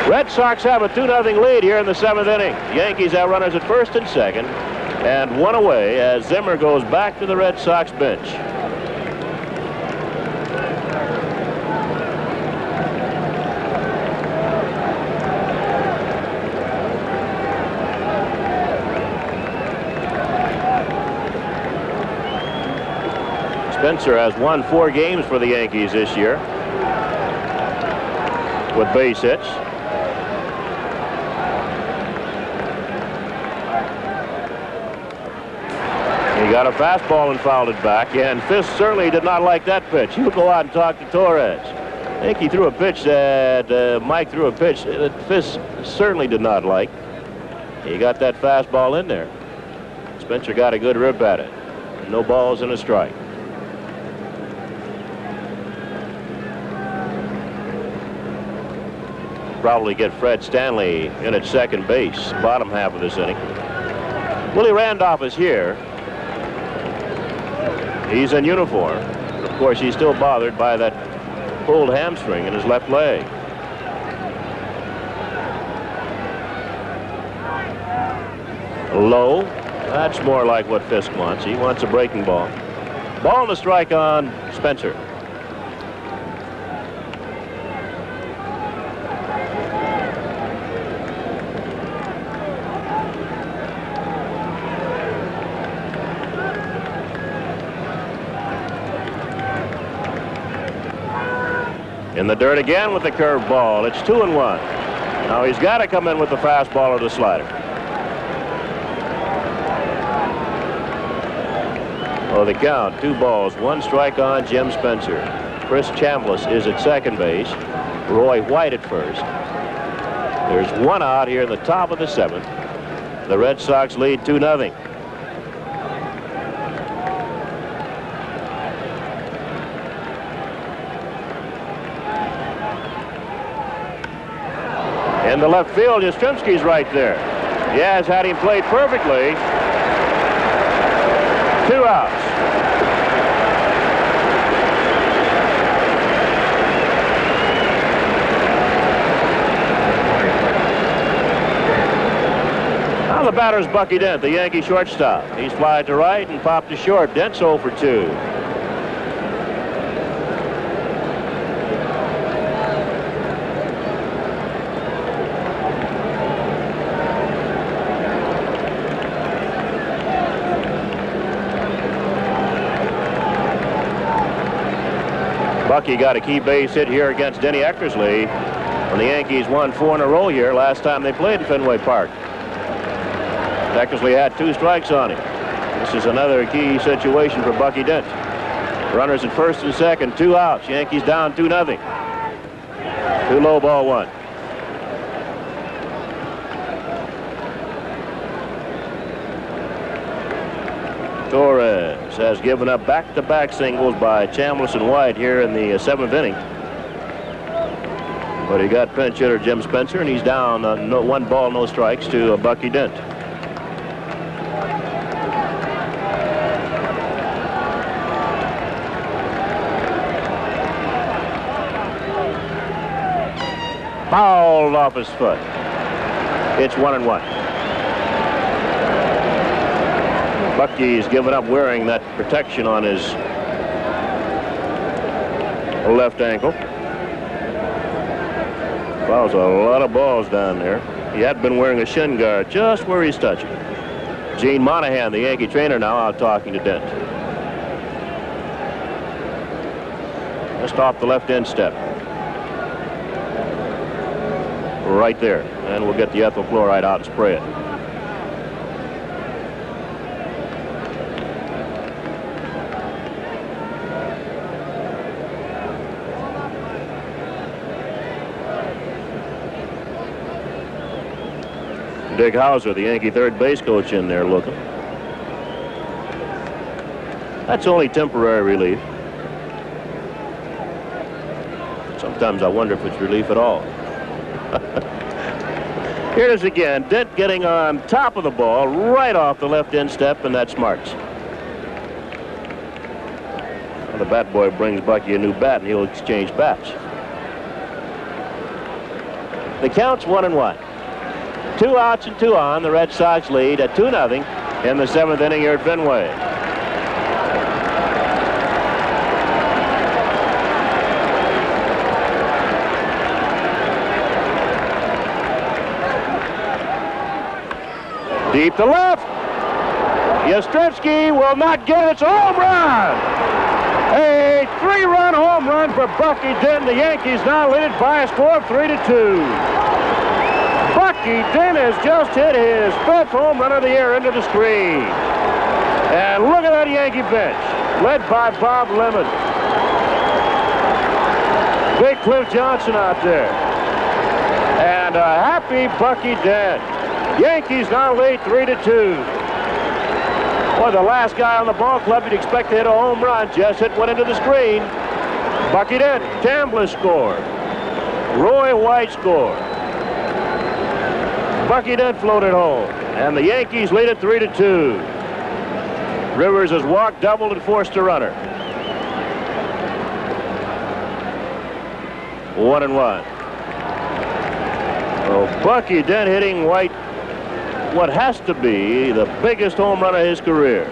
Red Sox have a 2-0 lead here in the 7th inning. The Yankees have runners at first and second, and 1 away as Zimmer goes back to the Red Sox bench. Spencer has won 4 games for the Yankees this year with base hits. He got a fastball and fouled it back, and Fisk certainly did not like that pitch. He'll go out and talk to Torres. I think he threw a pitch that Mike threw a pitch that Fisk certainly did not like. He got that fastball in there. Spencer got a good rip at it. No balls and a strike. Probably get Fred Stanley in at second base, bottom half of this inning. Willie Randolph is here. He's in uniform. Of course, he's still bothered by that pulled hamstring in his left leg. Low. That's more like what Fisk wants. He wants a breaking ball. Ball and a strike on Spencer. In the dirt again with the curveball. It's 2-1. Now he's got to come in with the fastball or the slider. Oh, the count, 2 balls, 1 strike on Jim Spencer. Chris Chambliss is at second base. Roy White at first. There's 1 out here in the top of the 7th. The Red Sox lead 2-0. In the left field, Yastrzemski's right there. Yaz had him played perfectly. 2 outs. Now the batter's Bucky Dent, the Yankee shortstop. He's flied to right and popped to short. Dent's 0 for 2. Bucky got a key base hit here against Denny Eckersley when the Yankees won 4 in a row here last time they played at Fenway Park. Eckersley had 2 strikes on him. This is another key situation for Bucky Dent. Runners at first and second, 2 outs. Yankees down 2-0. 2 low, ball 1. Torres has given up back-to-back singles by Chambliss and White here in the 7th inning. But he got pinch hitter Jim Spencer, and he's down 1 ball, no strikes to Bucky Dent. Fouled off his foot. It's 1-1. Bucky's given up wearing that protection on his left ankle. Fouls a lot of balls down there. He had been wearing a shin guard just where he's touching. Gene Monahan, the Yankee trainer, now out talking to Dent. Just off the left end step. Right there. And we'll get the ethyl chloride out and spray it. Dick Hauser, the Yankee third base coach, in there looking. That's only temporary relief. Sometimes I wonder if it's relief at all. Here it is again. Dent getting on top of the ball, right off the left end step, and that's Marks. Well, the bat boy brings Bucky a new bat, and he'll exchange bats. The count's 1-1. 2 outs and 2 on. The Red Sox lead at 2-0 in the 7th inning here at Fenway. Deep to left. Yastrzemski will not get it. It's a home run. A 3-run home run for Bucky Dent. The Yankees now lead it by a score of 3-2. Bucky Dent has just hit his 5th home run of the year into the screen. And look at that Yankee bench, led by Bob Lemon. Big Cliff Johnson out there. And a happy Bucky Dent. Yankees now lead 3-2. Boy, the last guy on the ball club you'd expect to hit a home run just hit one into the screen. Bucky Dent. Chambliss scored. Roy White scored. Bucky Dent floated home, and the Yankees lead it 3-2. Rivers has walked, doubled, and forced a runner. 1-1. Oh, Bucky Dent hitting White what has to be the biggest home run of his career.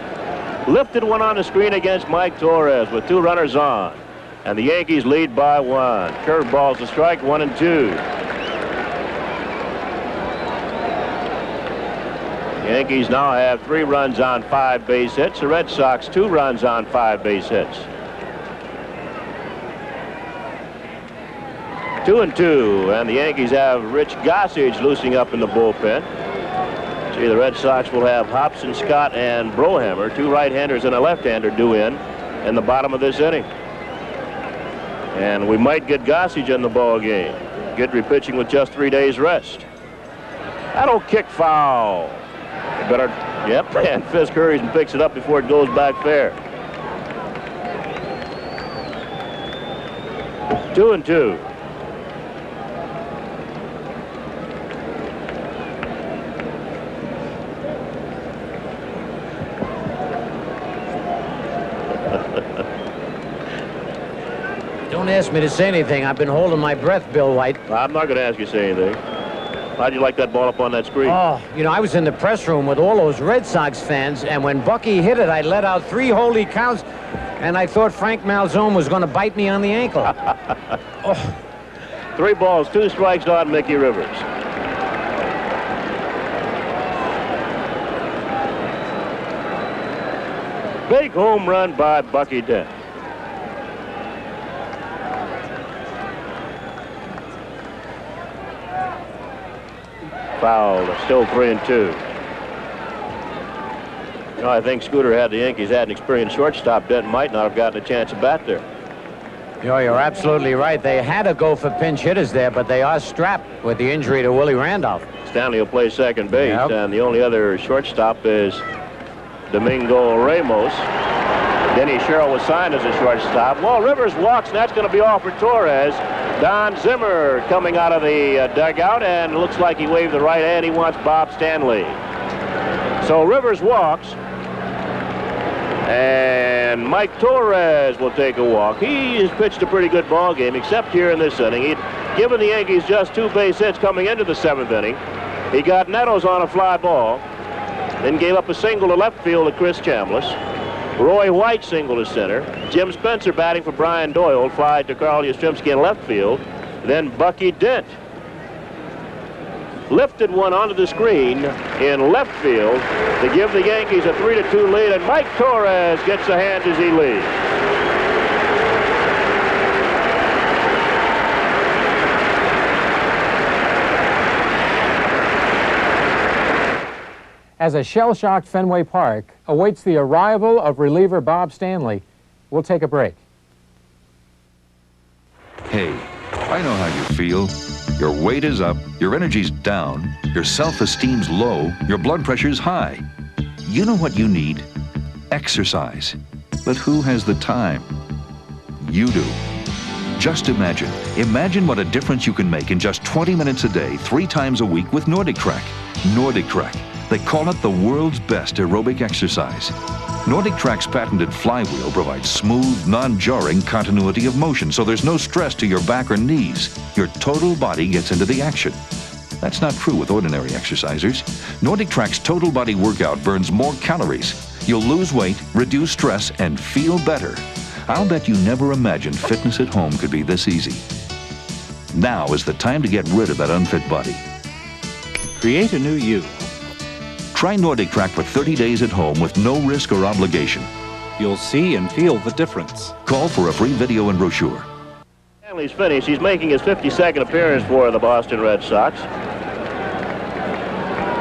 Lifted one on the screen against Mike Torres with 2 runners on, and the Yankees lead by 1. Curveballs to strike, 1-2. Yankees now have 3 runs on 5 base hits. The Red Sox 2 runs on 5 base hits. 2-2, and the Yankees have Rich Gossage loosening up in the bullpen. See, the Red Sox will have Hobson, Scott, and Brohammer, 2 right-handers and a left-hander, due in the bottom of this inning. And we might get Gossage in the ball game. Guidry pitching with just 3 days rest. That'll kick foul. Better, yep, and Fisk hurries and picks it up before it goes back fair. 2-2. Don't ask me to say anything. I've been holding my breath, Bill White. I'm not going to ask you to say anything. How'd you like that ball up on that screen? Oh, you know, I was in the press room with all those Red Sox fans, and when Bucky hit it, I let out 3 holy cows, and I thought Frank Malzone was going to bite me on the ankle. Oh. 3 balls, 2 strikes on Mickey Rivers. Big home run by Bucky Dent. fouled. Still 3-2. You know, I think Scooter, had the Yankees had an experienced shortstop, Dent might not have gotten a chance to bat there. You know, you're absolutely right. They had to go for pinch hitters there, but they are strapped with the injury to Willie Randolph. Stanley will play second base, Yep. and the only other shortstop is Domingo Ramos. Denny Sherrill was signed as a shortstop. Well, Rivers walks, and that's going to be all for Torres. Don Zimmer coming out of the dugout, and it looks like he waved the right hand. He wants Bob Stanley. So Rivers walks, and Mike Torres will take a walk. He has pitched a pretty good ball game, except here in this inning. He'd given the Yankees just 2 base hits coming into the 7th inning. He got Nettles on a fly ball, then gave up a single to left field to Chris Chambliss. Roy White single to center. Jim Spencer batting for Brian Doyle, fly to Carl Yastrzemski in left field. Then Bucky Dent lifted one onto the screen in left field to give the Yankees a 3-2 lead, and Mike Torres gets a hand as he leads. As a shell-shocked Fenway Park awaits the arrival of reliever Bob Stanley, we'll take a break. Hey, I know how you feel. Your weight is up, your energy's down, your self-esteem's low, your blood pressure's high. You know what you need? Exercise. But who has the time? You do. Just imagine what a difference you can make in just 20 minutes a day, 3 times a week with Nordic Trek. Nordic Trek. They call it the world's best aerobic exercise. Nordic Trek's patented flywheel provides smooth, non-jarring continuity of motion, so there's no stress to your back or knees. Your total body gets into the action. That's not true with ordinary exercisers. Nordic Trek's total body workout burns more calories. You'll lose weight, reduce stress, and feel better. I'll bet you never imagined fitness at home could be this easy. Now is the time to get rid of that unfit body. Create a new you. Try Nordic Trek for 30 days at home with no risk or obligation. You'll see and feel the difference. Call for a free video and brochure. Stanley's finished. He's making his 52nd appearance for the Boston Red Sox.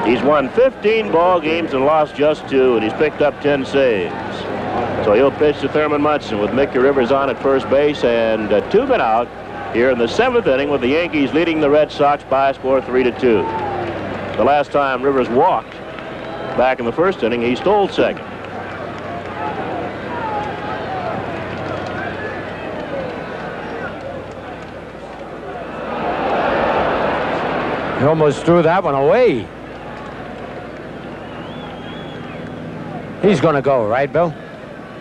He's won 15 ball games and lost just 2, and he's picked up 10 saves. So he'll pitch to Thurman Munson with Mickey Rivers on at first base, and 2 men out here in the 7th inning with the Yankees leading the Red Sox by a score 3-2. The last time Rivers walked back in the 1st inning, he stole second. He almost threw that one away. He's going to go, right, Bill?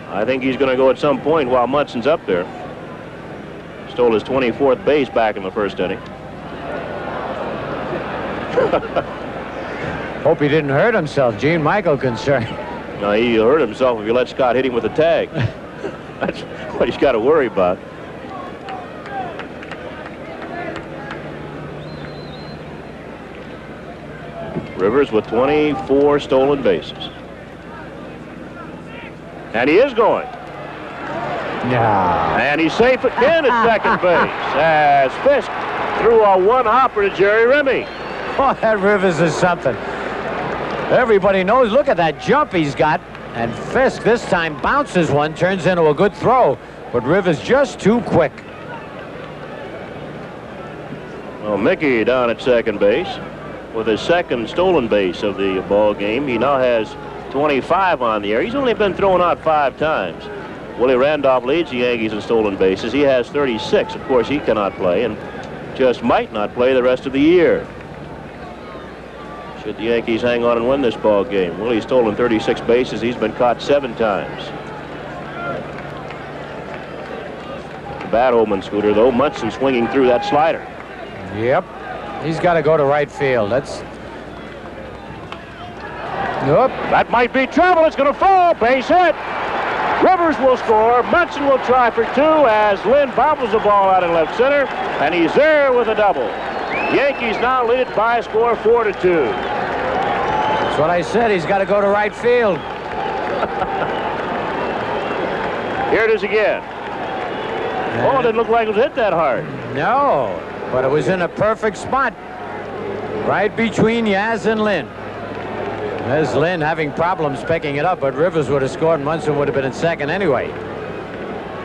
I think he's going to go at some point while Munson's up there. Stole his 24th base back in the 1st inning. Hope he didn't hurt himself. Gene Michael concerned. No, he hurt himself if you let Scott hit him with a tag. That's what he's got to worry about. Rivers with 24 stolen bases. And he is going. Yeah. And he's safe again at second base as Fisk threw a one-hopper to Jerry Remy. Oh, that Rivers is something. Everybody knows. Look at that jump he's got. And Fisk this time bounces one, turns into a good throw. But Rivers just too quick. Well, Mickey down at second base with his 2nd stolen base of the ball game. He now has 25 on the air. He's only been thrown out 5 times. Willie Randolph leads the Yankees in stolen bases. He has 36. Of course, he cannot play and just might not play the rest of the year. Should the Yankees hang on and win this ball game? Willie's stolen 36 bases. He's been caught 7 times. Bad omen, Scooter, though. Munson swinging through that slider. Yep. He's got to go to right field. That's... Nope. That might be trouble. It's going to fall. Base hit. Rivers will score. Munson will try for 2 as Lynn bobbles the ball out in left center, and he's there with a double. Yankees now lead it by a score 4-2. That's what I said. He's got to go to right field. Here it is again. Oh, it didn't look like it was hit that hard. No, but it was in a perfect spot. Right between Yaz and Lynn. There's Lynn having problems picking it up, but Rivers would have scored and Munson would have been in second anyway.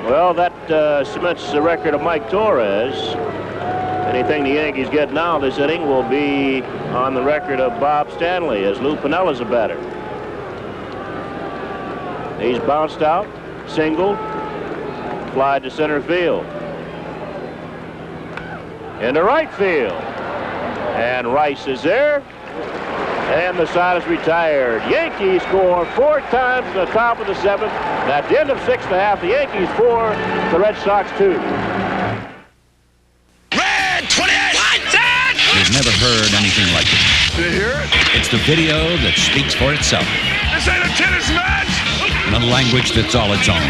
Well, that cements the record of Mike Torres. Anything the Yankees get now this inning will be on the record of Bob Stanley, as Lou Pinella's a batter. He's bounced out, single, fly to center field. Into right field. And Rice is there. And the side is retired. Yankees score 4 times in the top of the 7th. And at the end of 6 1/2, the Yankees 4, the Red Sox 2. Red 28! You've never heard anything like it. Did you hear it? It's the video that speaks for itself. This ain't a tennis match! In a language that's all its own.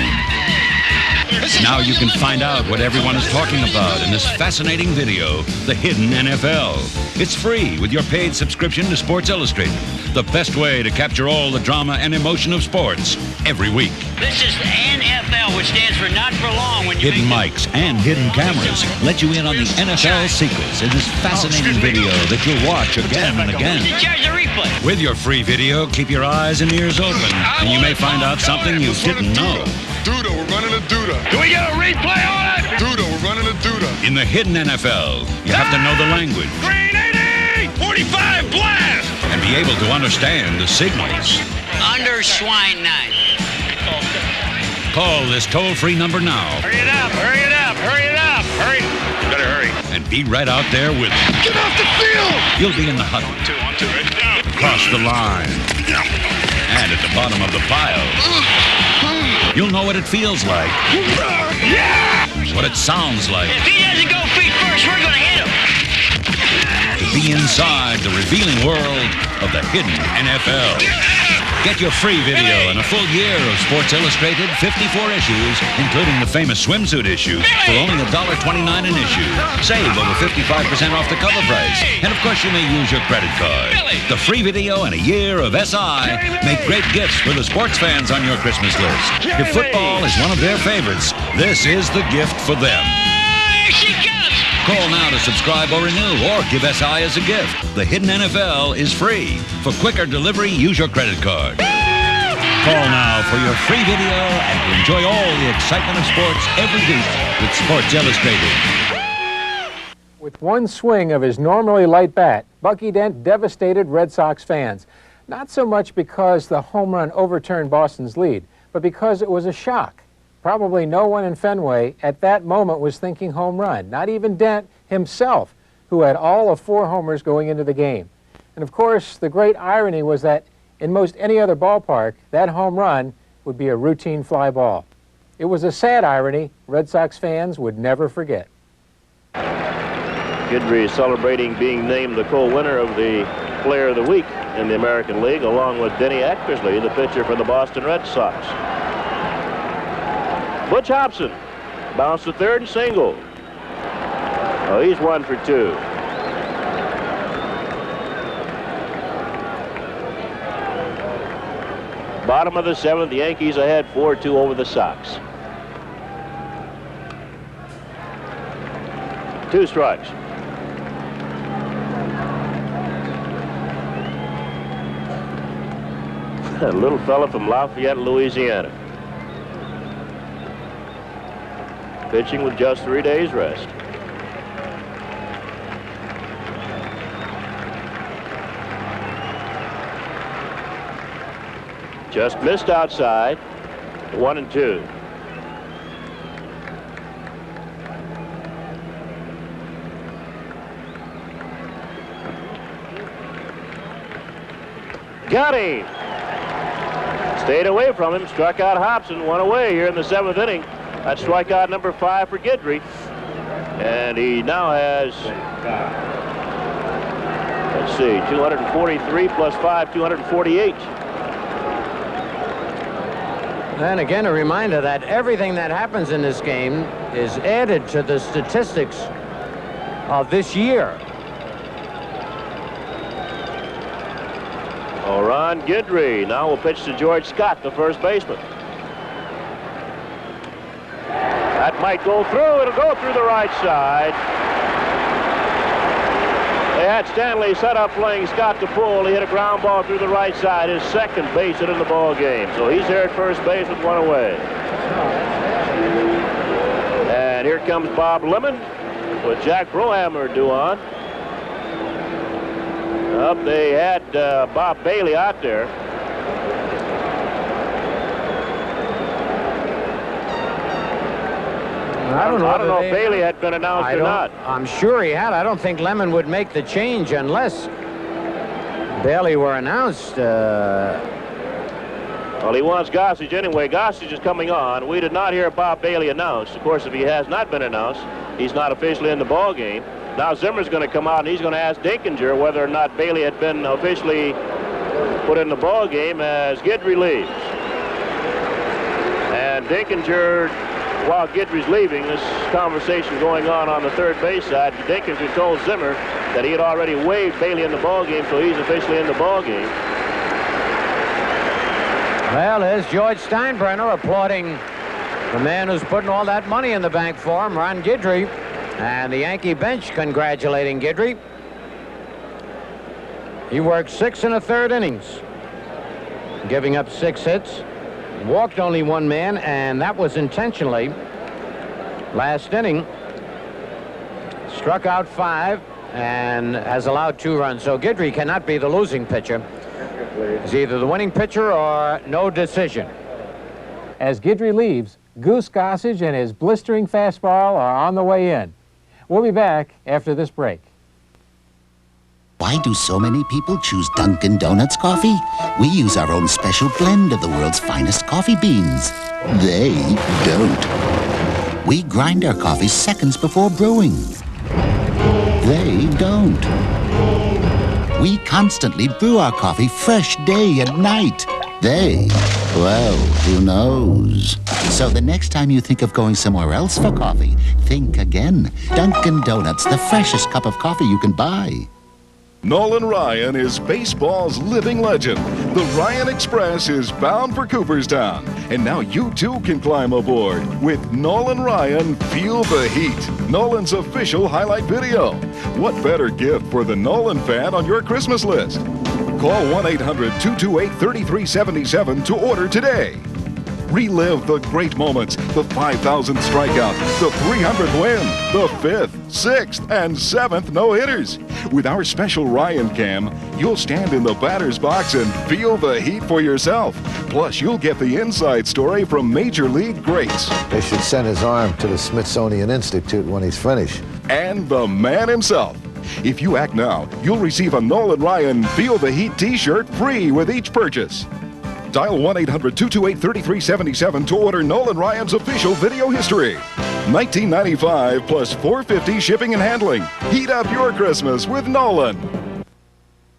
Now you can find out what everyone is talking about in this fascinating video, The Hidden NFL. It's free with your paid subscription to Sports Illustrated. The best way to capture all the drama and emotion of sports every week. This is the NFL, which stands for not for long. When you Hidden mics and hidden cameras let you in on the NFL secrets in this fascinating video that you'll watch again and again. Who's in charge of replay? With your free video, keep your eyes and ears open, and you may find out something you didn't know. Duda, we're running a Duda. Do we get a replay on it? Duda, we're running a Duda. In the Hidden NFL, you have to know the language. Green 80! 45 blast! And be able to understand the signals. Under swine 9. Call this toll-free number now. Hurry it up, hurry it up, hurry it up, hurry. You better hurry. And be right out there with it. Get off the field! You'll be in the huddle. 1, 2, right down. Across the line. And at the bottom of the pile. You'll know what it feels like. Yeah! What it sounds like. If he doesn't go feet first, we're going to hit him. To be inside the revealing world of the Hidden NFL. Get your free video and a full year of Sports Illustrated 54 issues, including the famous swimsuit issue, for only $1.29 an issue. Save over 55% off the cover price. And of course, you may use your credit card. The free video and a year of SI make great gifts for the sports fans on your Christmas list. If football is one of their favorites, this is the gift for them. Here she comes! Call now to subscribe or renew, or give SI as a gift. The Hidden NFL is free. For quicker delivery, use your credit card. Call now for your free video and to enjoy all the excitement of sports every week with Sports Illustrated. With one swing of his normally light bat, Bucky Dent devastated Red Sox fans. Not so much because the home run overturned Boston's lead, but because it was a shock. Probably no one in Fenway at that moment was thinking home run, not even Dent himself, who had all of 4 homers going into the game. And of course, the great irony was that in most any other ballpark, that home run would be a routine fly ball. It was a sad irony Red Sox fans would never forget. Guidry is celebrating being named the co-winner of the Player of the Week in the American League, along with Denny Eckersley, the pitcher for the Boston Red Sox. Butch Hobson bounced to third and single. Oh, he's 1 for 2. Bottom of the 7th, the Yankees ahead 4-2 over the Sox. 2 strikes. A little fella from Lafayette, Louisiana. Pitching with just 3 days rest. Just missed outside. 1-2. Got him. Stayed away from him. Struck out Hobson. 1 away here in the 7th inning. That's strikeout number 5 for Guidry. And he now has, let's see, 243 plus 5, 248. And again, a reminder that everything that happens in this game is added to the statistics of this year. Oh, Ron Guidry now will pitch to George Scott, the first baseman. That might go through. It'll go through the right side. had Stanley set up playing Scott to pull. He hit a ground ball through the right side. His second base hit in the ball game. So he's here at first base with one away. And here comes Bob Lemon with Jack Brohammer due on. Up, they had Bob Bailey out there. I don't know if Bailey had been announced or not. I'm sure he had. I don't think Lemon would make the change unless Bailey were announced. Well, he wants Gossage anyway. Gossage is coming on. We did not hear Bob Bailey announced. Of course, if he has not been announced, he's not officially in the ball game. Now Zimmer's going to come out and he's going to ask Dinkinger whether or not Bailey had been officially put in the ball game as Guidry leaves. And Dinkinger, while Guidry's leaving, this conversation going on the third base side, Dinkinger told Zimmer that he had already waived Bailey in the ball game, so he's officially in the ball game. Well, there's George Steinbrenner applauding the man who's putting all that money in the bank for him, Ron Guidry. And the Yankee bench congratulating Guidry. He worked 6 1/3 innings, giving up 6 hits, walked only 1 man, and that was intentionally. Last inning, struck out 5 and has allowed 2 runs. So Guidry cannot be the losing pitcher. He's either the winning pitcher or no decision. As Guidry leaves, Goose Gossage and his blistering fastball are on the way in. We'll be back after this break. Why do so many people choose Dunkin' Donuts coffee? We use our own special blend of the world's finest coffee beans. They don't. We grind our coffee seconds before brewing. They don't. We constantly brew our coffee fresh day and night. They, well, who knows? So the next time you think of going somewhere else for coffee, think again. Dunkin' Donuts, the freshest cup of coffee you can buy. Nolan Ryan is baseball's living legend. The Ryan Express is bound for Cooperstown. And now you too can climb aboard with Nolan Ryan Feel the Heat, Nolan's official highlight video. What better gift for the Nolan fan on your Christmas list? Call 1-800-228-3377 to order today. Relive the great moments, the 5,000th strikeout, the 300th win, the 5th, 6th, and 7th no-hitters. With our special Ryan Cam, you'll stand in the batter's box and feel the heat for yourself. Plus, you'll get the inside story from Major League greats. They should send his arm to the Smithsonian Institute when he's finished. And the man himself. If you act now, you'll receive a Nolan Ryan Feel the Heat t-shirt free with each purchase. Dial 1-800-228-3377 to order Nolan Ryan's official video history. $19.95 plus $4.50 shipping and handling. Heat up your Christmas with Nolan.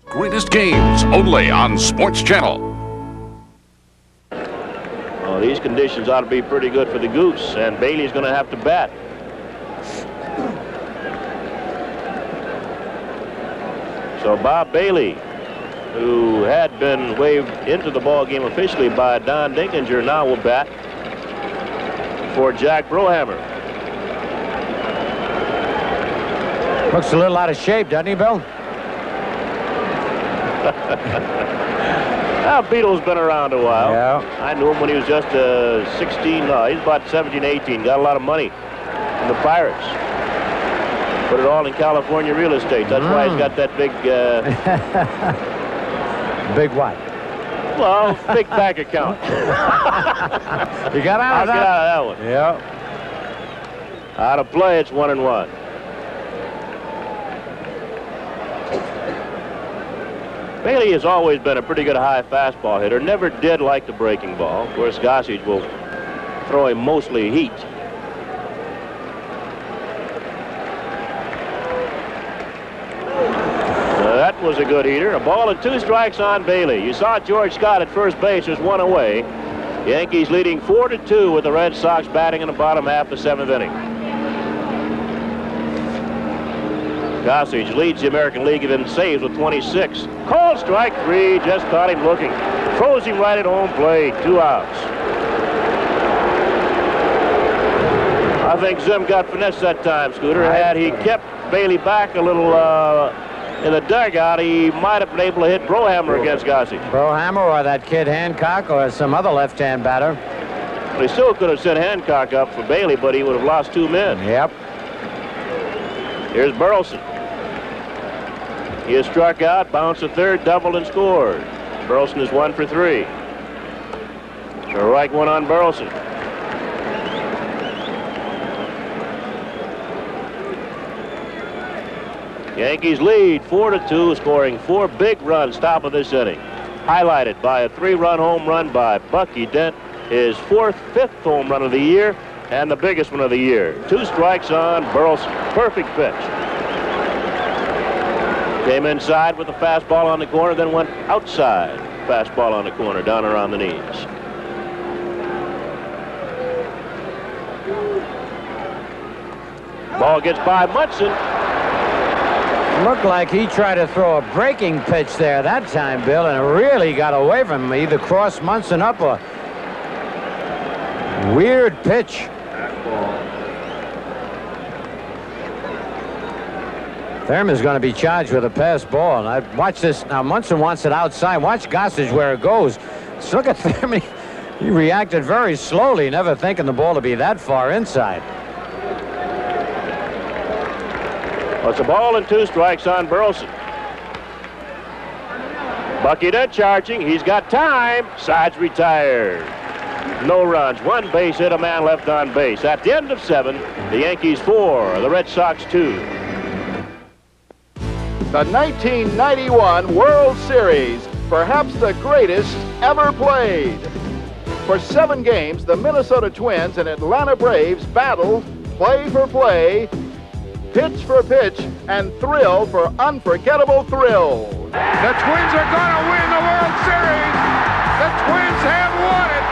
Greatest games only on Sports Channel. Well, these conditions ought to be pretty good for the Goose, and Bailey's going to have to bat. So Bob Bailey, who had been waved into the ball game officially by Don Dinkinger, now will bat for Jack Brohammer. Looks a little out of shape, doesn't he, Bill? Now, Beetle's been around a while. Yeah. I knew him when he was just 16. He's about 17, 18. Got a lot of money in the Pirates. Put it all in California real estate. That's why he's got that big... Big what? Well, big bank account. You got out of that? I'll get out of that one. Yeah. Out of play, it's 1-1. Bailey has always been a pretty good high fastball hitter. Never did like the breaking ball. Of course, Gossage will throw him mostly heat. That was a good heater. A ball and 2 strikes on Bailey. You saw George Scott at first base. There's 1 away. Yankees leading 4-2 with the Red Sox batting in the bottom half of the 7th inning. Gossage leads the American League in saves with 26. Called strike 3. Just caught him looking. Throws him right at home plate. 2 outs. I think Zim got finesse that time, Scooter. Had he kept Bailey back a little in the dugout, he might have been able to hit Brohammer against Gossage. Brohammer or that kid Hancock or some other left-hand batter. Well, he still could have sent Hancock up for Bailey, but he would have lost 2 men. Yep. Here's Burleson. He is struck out, bounced to third, doubled, and scored. Burleson is 1 for 3. Strike one on Burleson. Yankees lead 4-2, scoring 4 big runs top of this inning. Highlighted by a 3-run home run by Bucky Dent, his 5th home run of the year, and the biggest one of the year. 2 strikes on Burleson. Perfect pitch. Came inside with the fastball on the corner, then went outside. Fastball on the corner, down around the knees. Ball gets by Munson. Looked like he tried to throw a breaking pitch there that time, Bill, and it really got away from him. Either crossed Munson up or weird pitch. Thurman's going to be charged with a pass ball. And I watch this now. Munson wants it outside. Watch Gossage where it goes. Just look at Thurman. He reacted very slowly, never thinking the ball to be that far inside. Well, it's a ball and 2 strikes on Burleson. Bucky Dent charging. He's got time. Sides retired. No runs. 1 base hit, a man left on base. At the end of 7, the Yankees 4, the Red Sox 2. The 1991 World Series, perhaps the greatest ever played. For 7 games, the Minnesota Twins and Atlanta Braves battled play for play, pitch for pitch, and thrill for unforgettable thrill. The Twins are going to win the World Series. The Twins have won it.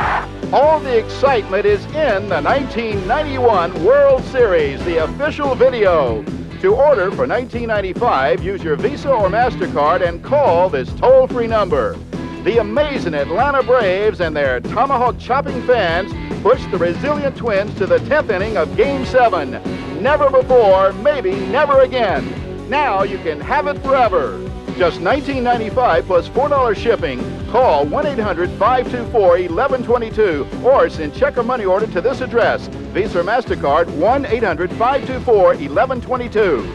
All the excitement is in the 1991 World Series, the official video. To order for 1995, use your Visa or MasterCard and call this toll-free number. The amazing Atlanta Braves and their tomahawk-chopping fans pushed the resilient Twins to the 10th inning of Game 7. Never before, maybe never again. Now you can have it forever. Just $19.95 plus $4 shipping. Call 1-800-524-1122 or send check or money order to this address. Visa or MasterCard, 1-800-524-1122.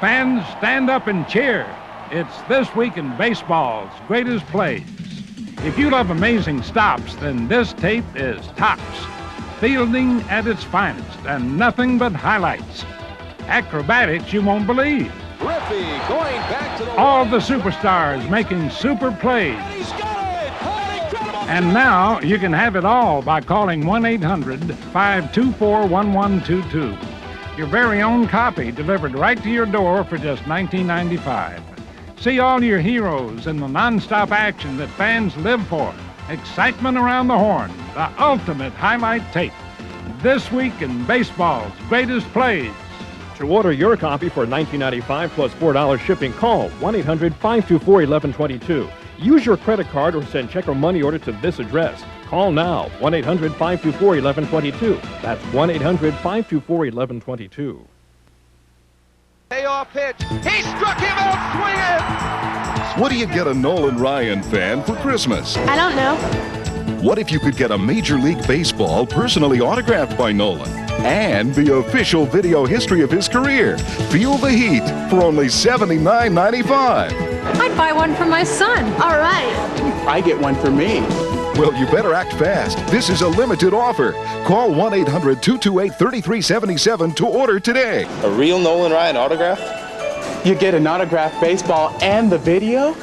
Fans, stand up and cheer. It's This Week in Baseball's Greatest Plays. If you love amazing stops, then this tape is tops. Fielding at its finest and nothing but highlights. Acrobatics you won't believe. Griffey going back to the All the superstars making super plays. And now you can have it all by calling 1-800-524-1122. Your very own copy delivered right to your door for just $19.95. See all your heroes in the nonstop action that fans live for. Excitement around the horn, the ultimate highlight tape. This Week in Baseball's Greatest Plays. To order your copy for $19.95 plus $4 shipping, call 1-800-524-1122. Use your credit card or send check or money order to this address. Call now, 1-800-524-1122. That's 1-800-524-1122. payoff pitch. He struck him out swinging. What do you get a Nolan Ryan fan for Christmas? I don't know. What if you could get a Major League Baseball personally autographed by Nolan and the official video history of his career? Feel the Heat for only $79.95. I'd buy one for my son. All right. I get one for me. Well, you better act fast. This is a limited offer. Call 1-800-228-3377 to order today. A real Nolan Ryan autograph? You get an autographed baseball and the video?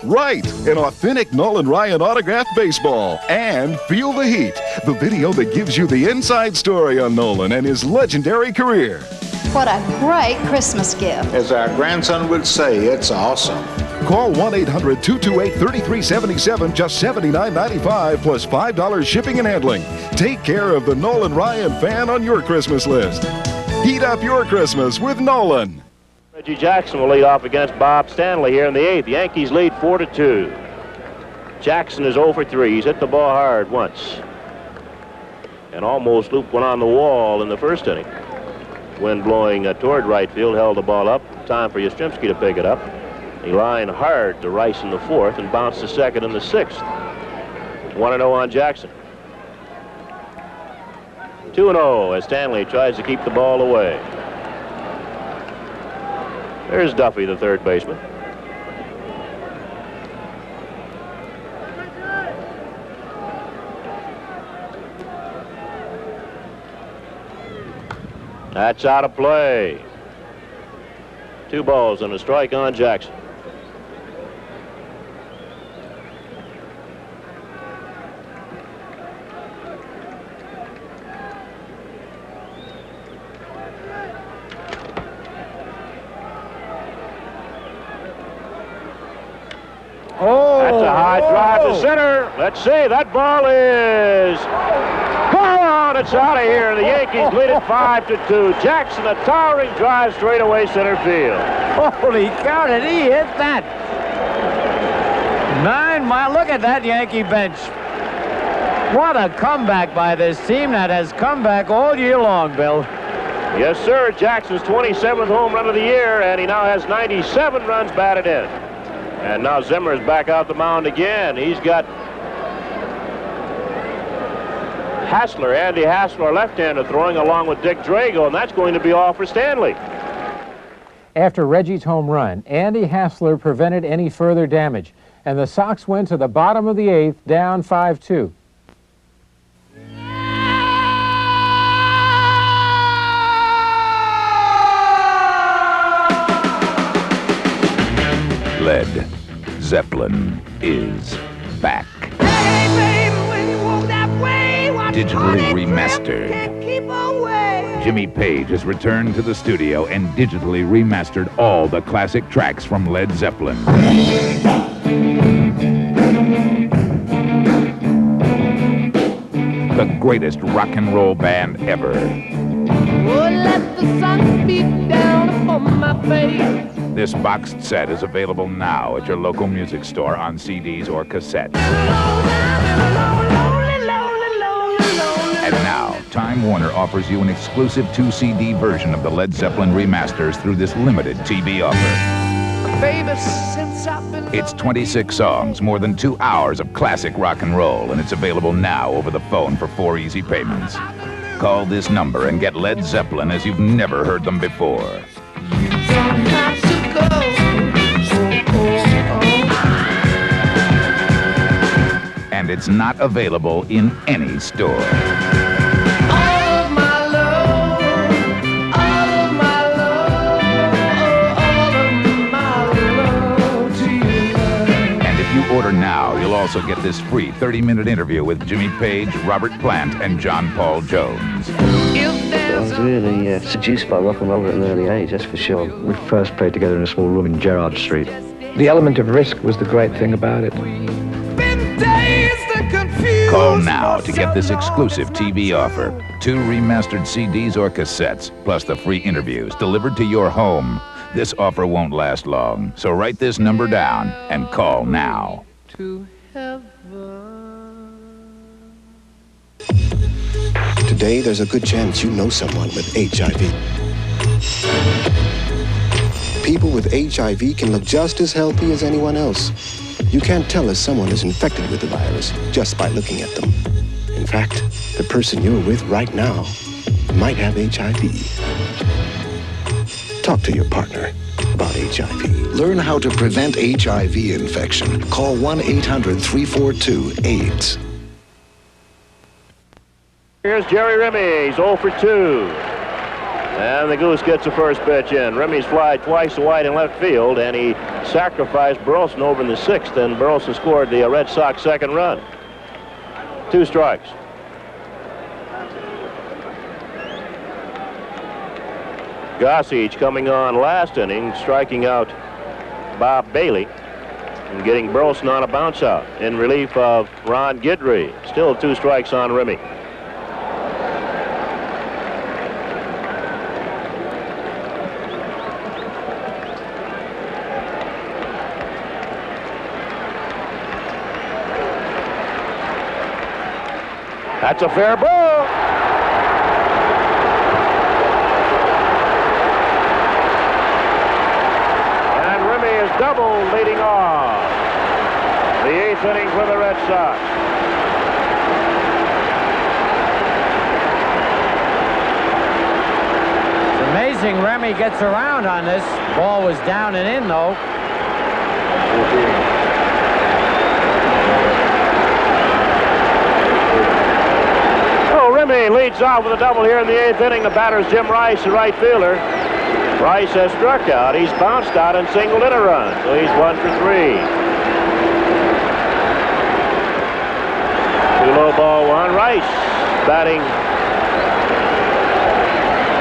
Right, an authentic Nolan Ryan autographed baseball. And Feel the Heat, the video that gives you the inside story on Nolan and his legendary career. What a great Christmas gift. As our grandson would say, it's awesome. Call 1-800-228-3377, just $79.95 plus $5 shipping and handling. Take care of the Nolan Ryan fan on your Christmas list. Heat up your Christmas with Nolan. Reggie Jackson will lead off against Bob Stanley here in the 8th. Yankees lead 4-2. Jackson is 0 for 3. He's hit the ball hard once and almost looped one on the wall in the first inning. Wind blowing toward right field, held the ball up. Time for Yastrzemski to pick it up. He lined hard to Rice in the 4th and bounced to second in the 6th. 1-0 on Jackson. 2-0 as Stanley tries to keep the ball away. There's Duffy, the third baseman. That's out of play. 2 balls and a strike on Jackson. Oh! That's a high drive to center. Let's see, that ball is gone. It's out of here. The Yankees lead it 5-2. Jackson, a towering drive straight away center field. Holy cow, did he hit that? 9 mile. Look at that Yankee bench. What a comeback by this team that has come back all year long, Bill. Yes, sir. Jackson's 27th home run of the year, and he now has 97 runs batted in. And now Zimmer's back out the mound again. He's got Hassler, Andy Hassler, left-hander, throwing along with Dick Drago, and that's going to be all for Stanley. After Reggie's home run, Andy Hassler prevented any further damage, and the Sox went to the bottom of the 8th, down 5-2. Led Zeppelin is back. Digitally remastered. Jimmy Page has returned to the studio and digitally remastered all the classic tracks from Led Zeppelin. The greatest rock and roll band ever. Let the sun beat down upon my face. This boxed set is available now at your local music store on CDs or cassettes. And now, Time Warner offers you an exclusive 2-CD version of the Led Zeppelin remasters through this limited TV offer. It's 26 songs, more than 2 hours of classic rock and roll, and it's available now over the phone for 4 easy payments. Call this number and get Led Zeppelin as you've never heard them before. And it's not available in any store. Order now. You'll also get this free 30-minute interview with Jimmy Page, Robert Plant, and John Paul Jones. I was really seduced by rock and roll at an early age, that's for sure. We first played together in a small room in Gerrard Street. The element of risk was the great thing about it. Call now to get this exclusive TV offer. 2 remastered CDs or cassettes, plus the free interviews delivered to your home. This offer won't last long, so write this number down and call now. Today, there's a good chance you know someone with HIV. People with HIV can look just as healthy as anyone else. You can't tell if someone is infected with the virus just by looking at them. In fact, the person you're with right now might have HIV. Talk to your partner about HIV. Learn how to prevent HIV infection. Call 1-800-342-AIDS. Here's Jerry Remy. He's 0 for 2. And the Goose gets the first pitch in. Remy's fly twice wide in left field, and he sacrificed Burleson over in the 6th, and Burleson scored the Red Sox second run. 2 strikes. Gossage coming on last inning, striking out Bob Bailey and getting Burleson on a bounce out in relief of Ron Guidry. Still 2 strikes on Remy. That's a fair ball. Sox. It's amazing Remy gets around on this. Ball was down and in, though. Oh, Remy leads off with a double here in the 8th inning. The batter's Jim Rice, the right fielder. Rice has struck out. He's bounced out and singled in a run, so he's 1 for 3. 2 low, ball 1. Rice batting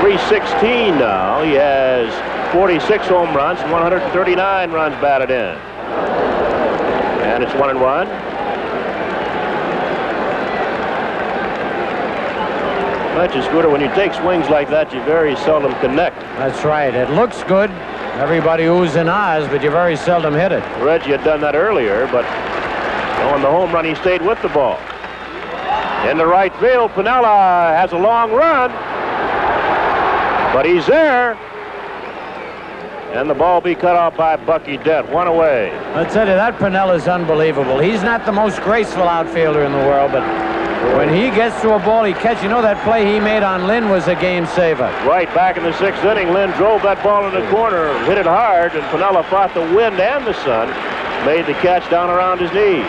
.316 now. He has 46 home runs and 139 runs batted in. And it's 1-1. Much is gooder. When you take swings like that, you very seldom connect. That's right. It looks good. Everybody oohs and ahs, but you very seldom hit it. Reggie had done that earlier, but on the home run, he stayed with the ball. In the right field, Piniella has a long run, but he's there. And the ball be cut off by Bucky Dent. 1 away. I tell you, that Piniella's unbelievable. He's not the most graceful outfielder in the world, but when he gets to a ball, he catches. You know that play he made on Lynn was a game saver. Right back in the 6th inning, Lynn drove that ball in the corner, hit it hard, and Piniella fought the wind and the sun, made the catch down around his knees.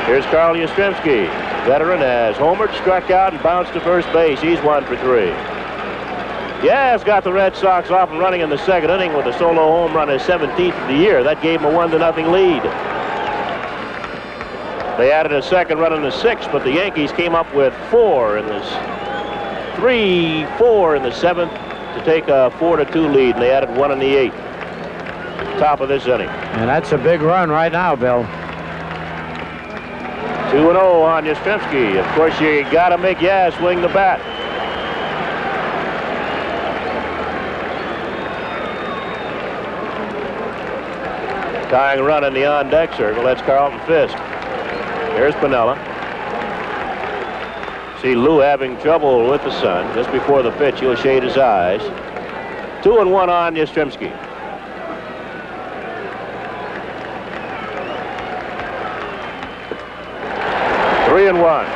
Here's Carl Yastrzemski. Veteran has homered, struck out, and bounced to first base. He's 1 for 3. Yaz got the Red Sox off and running in the 2nd inning with a solo home run, his 17th of the year. That gave him a 1-0 lead. They added a 2nd run in the 6th, but the Yankees came up with 4 in this 3-4 in the 7th to take a 4-2 lead, and they added 1 in the 8th. Top of this inning. And that's a big run right now, Bill. 2-0 on Yastrzemski. Of course, you got to make Yaz swing the bat. Tying run in the on-deck circle. That's Carlton Fisk. Here's Piniella. See Lou having trouble with the sun. Just before the pitch, he'll shade his eyes. 2-1 on Yastrzemski. Three and 1.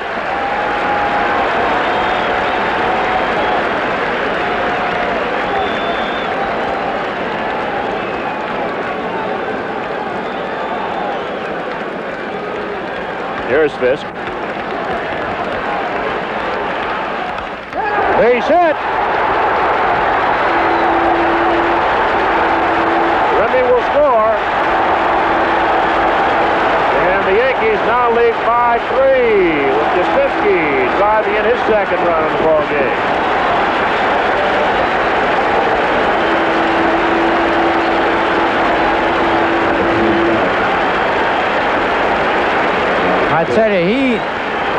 Here's Fisk. Base hit. Remy will score. And the Yankees now lead by 3 with Yastrzemski driving in his 2nd run in the ball game. I tell you, he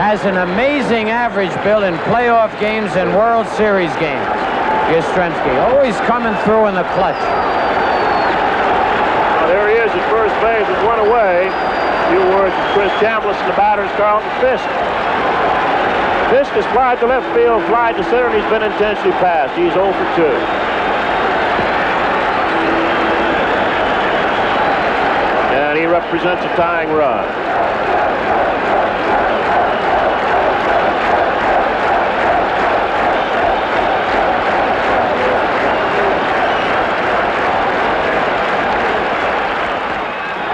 has an amazing average, Bill, in playoff games and World Series games. Yastrzemski, always coming through in the clutch. Well, there he is at first base with 1 away. A few words with Chris Chambliss and the batter's Carlton Fisk. Fisk has flied to left field, flied to center, and he's been intentionally passed. He's 0 for 2. And he represents a tying run.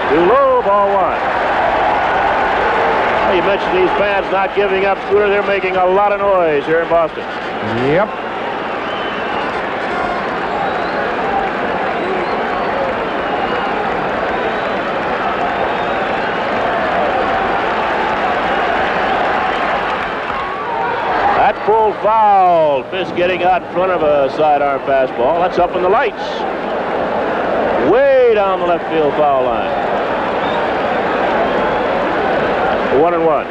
Too low, ball 1. Well, you mentioned these fans not giving up, Scooter. They're making a lot of noise here in Boston. Yep. That pulled foul. Fisk getting out in front of a sidearm fastball. That's up in the lights. Way down the left field foul line. 1-1.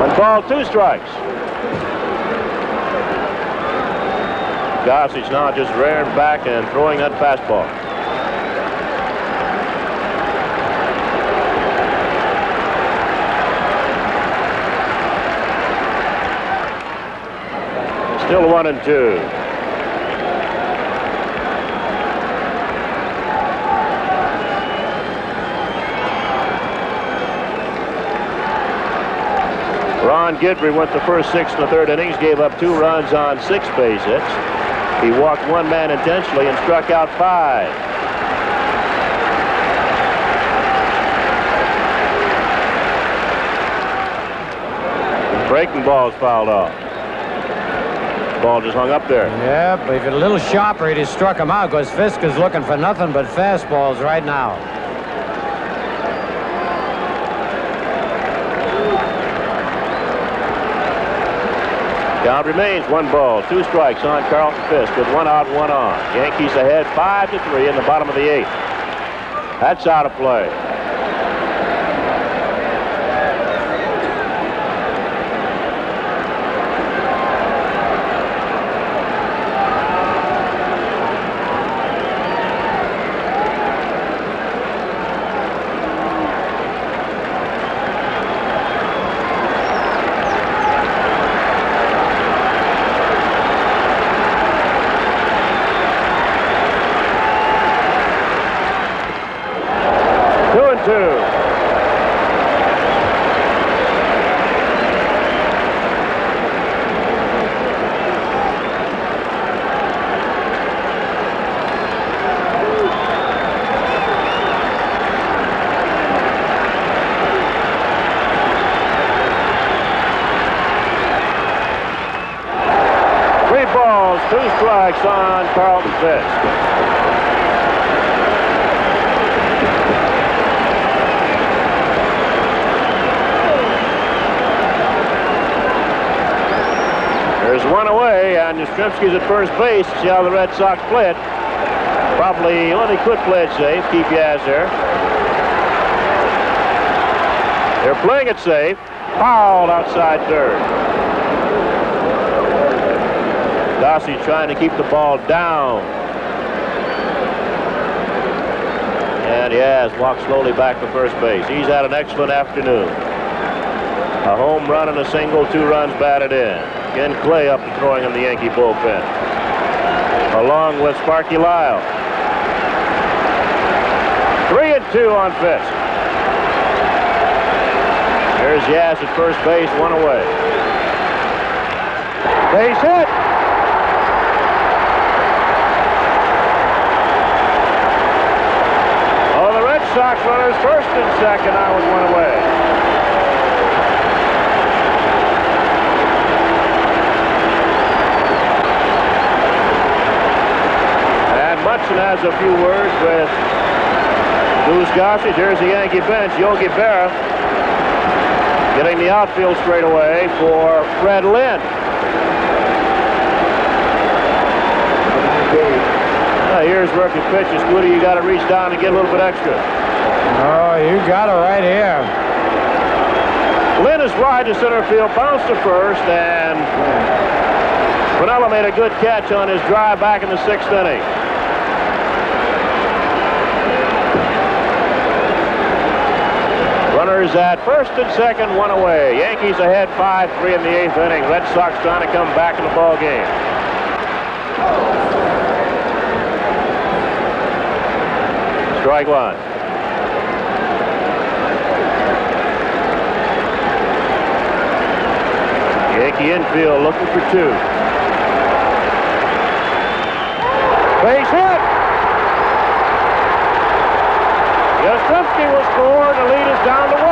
One ball, 2 strikes. Gossage now just rearing back and throwing that fastball. Still 1-2. Ron Guidry went the first 6 in the third innings, gave up 2 runs on 6 base hits. He walked 1 man intentionally and struck out 5. Breaking ball's fouled off. Ball just hung up there. Yeah, but if it's a little sharper, he'd have struck him out because Fisk is looking for nothing but fastballs right now. Count remains 1 ball, 2 strikes on Carlton Fisk with 1 out, 1 on. Yankees ahead 5-3 in the bottom of the 8th. That's out of play. Strikes on Carlton Fisk. There's 1 away, and Yastrzemski's at first base. See how the Red Sox play it. Probably, well, they could play it safe. Keep Yaz there. They're playing it safe. Fouled outside third. Dossie trying to keep the ball down. And Yaz walks slowly back to first base. He's had an excellent afternoon. A home run and a single, 2 runs batted in. Ken Clay up and throwing in the Yankee bullpen, along with Sparky Lyle. 3-2 on Fisk. There's Yaz at first base, 1 away. Base hit. Sox runners first and second, now with 1 away. And Munson has a few words with Goose Gossage. Here's the Yankee bench. Yogi Berra getting the outfield straight away for Fred Lynn. Here's rookie pitches. Goody, you got to reach down and get a little bit extra. Oh, you got it right here. Lynn is wide to center field, bounced to first, and Pinella made a good catch on his drive back in the 6th inning. Runners at first and second, 1 away. Yankees ahead 5-3 in the 8th inning. Red Sox trying to come back in the ball game. Strike 1. Yankee infield looking for 2. Base hit. Yastrzemski will score, and the lead is down to 1.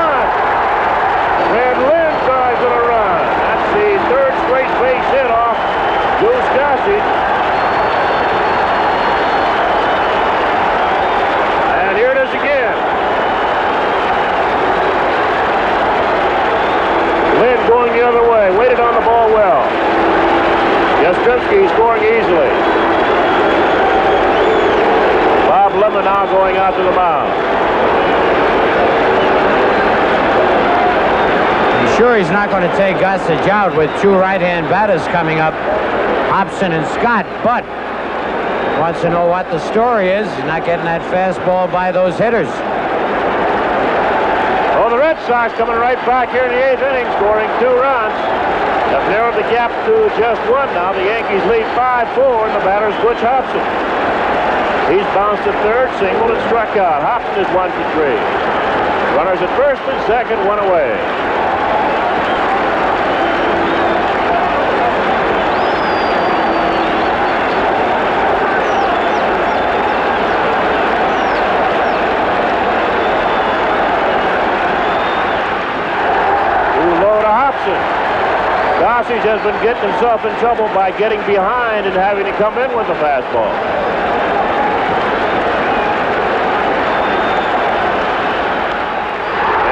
Fred Lynn drives in a run. That's the 3rd straight base hit off Goose Gossage. Lynn going the other way, waited on the ball well. Yastrzemski scoring easily. Bob Lemon now going out to the mound. He's sure he's not going to take Gossage out with 2 right-hand batters coming up, Hobson and Scott, but wants to know what the story is. He's not getting that fastball by those hitters. The Red Sox coming right back here in the 8th inning, scoring 2 runs. Have narrowed the gap to just one now. The Yankees lead 5-4, and the batter's Butch Hobson. He's bounced to third, singled, and struck out. Hobson is 1 for 3. Runners at first and second, one away. Gossage has been getting himself in trouble by getting behind and having to come in with the fastball.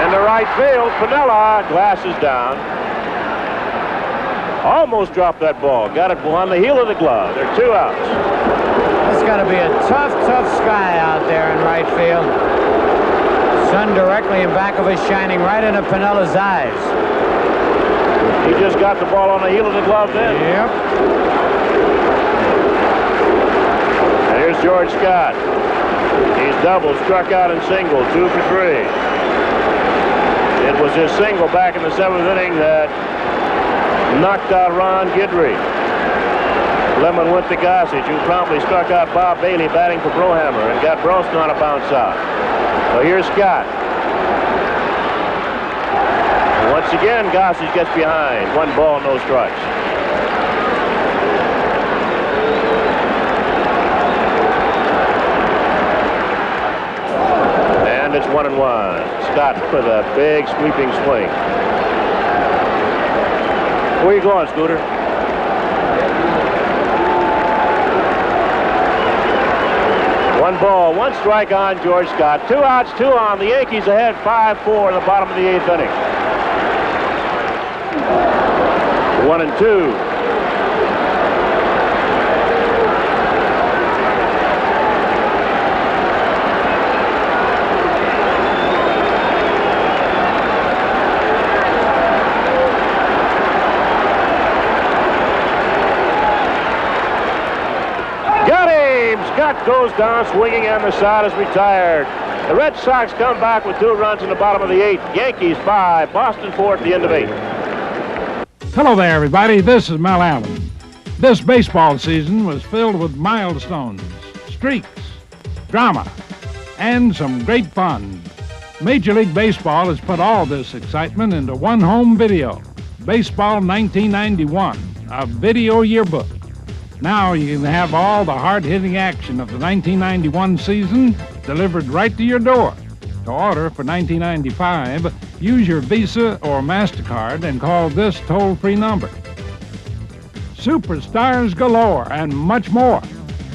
Into right field, Piniella, glasses down. Almost dropped that ball. Got it on the heel of the glove. There are 2 outs. It's got to be a tough, tough sky out there in right field. Sun directly in back of us, shining right into Piniella's eyes. He just got the ball on the heel of the glove then. Yep. And here's George Scott. He's doubled, struck out, and singled, 2 for 3. It was his single back in the 7th inning that knocked out Ron Guidry. Lemon went to Gossage, who promptly struck out Bob Bailey batting for Brohammer and got Brosnan on a bounce out. So here's Scott. Once again, Gossage gets behind. 1 ball, no strikes. And it's 1-1. Scott with a big sweeping swing. Where are you going, Scooter? One ball, 1 strike on George Scott. 2 outs, 2 on. The Yankees ahead 5-4 in the bottom of the 8th inning. 1-2. Got him! Scott goes down swinging, and the side is retired. The Red Sox come back with 2 runs in the bottom of the 8th. Yankees 5, Boston 4 at the end of 8. Hello there, everybody. This is Mel Allen. This baseball season was filled with milestones, streaks, drama, and some great fun. Major League Baseball has put all this excitement into one home video, Baseball 1991, a video yearbook. Now you can have all the hard-hitting action of the 1991 season delivered right to your door. To order for $19.95, use your Visa or MasterCard and call this toll-free number. Superstars galore and much more.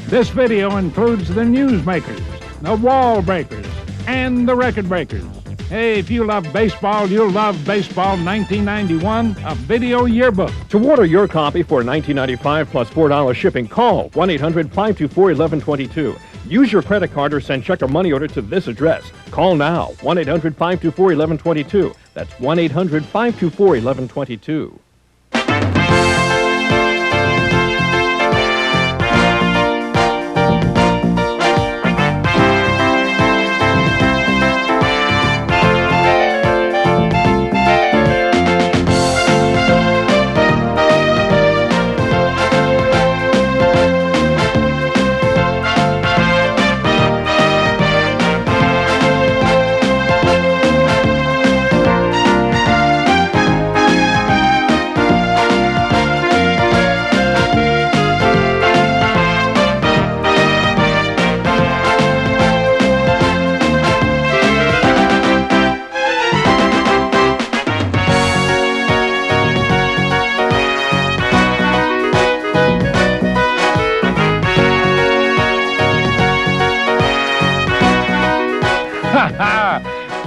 This video includes the newsmakers, the wall breakers, and the record breakers. Hey, if you love baseball, you'll love Baseball 1991, a video yearbook. To order your copy for $19.95 plus $4 shipping, call 1-800-524-1122. Use your credit card or send check or money order to this address. Call now, 1-800-524-1122. That's 1-800-524-1122.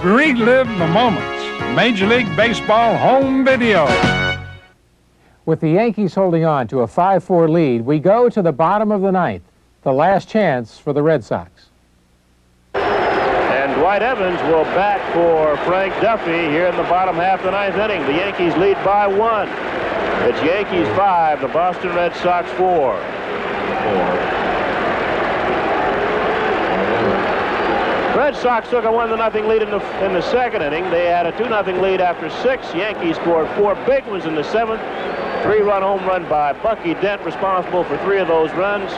Relive the moments. Major League Baseball home video. With the Yankees holding on to a 5-4 lead, we go to the bottom of the 9th, the last chance for the Red Sox. And Dwight Evans will bat for Frank Duffy here in the bottom half of the 9th inning. The Yankees lead by 1. It's Yankees 5, the Boston Red Sox 4. Red Sox took a 1-0 lead in the second inning. They had a 2-0 lead after 6. Yankees scored 4 big ones in the 7th. 3-run home run by Bucky Dent, responsible for 3 of those runs.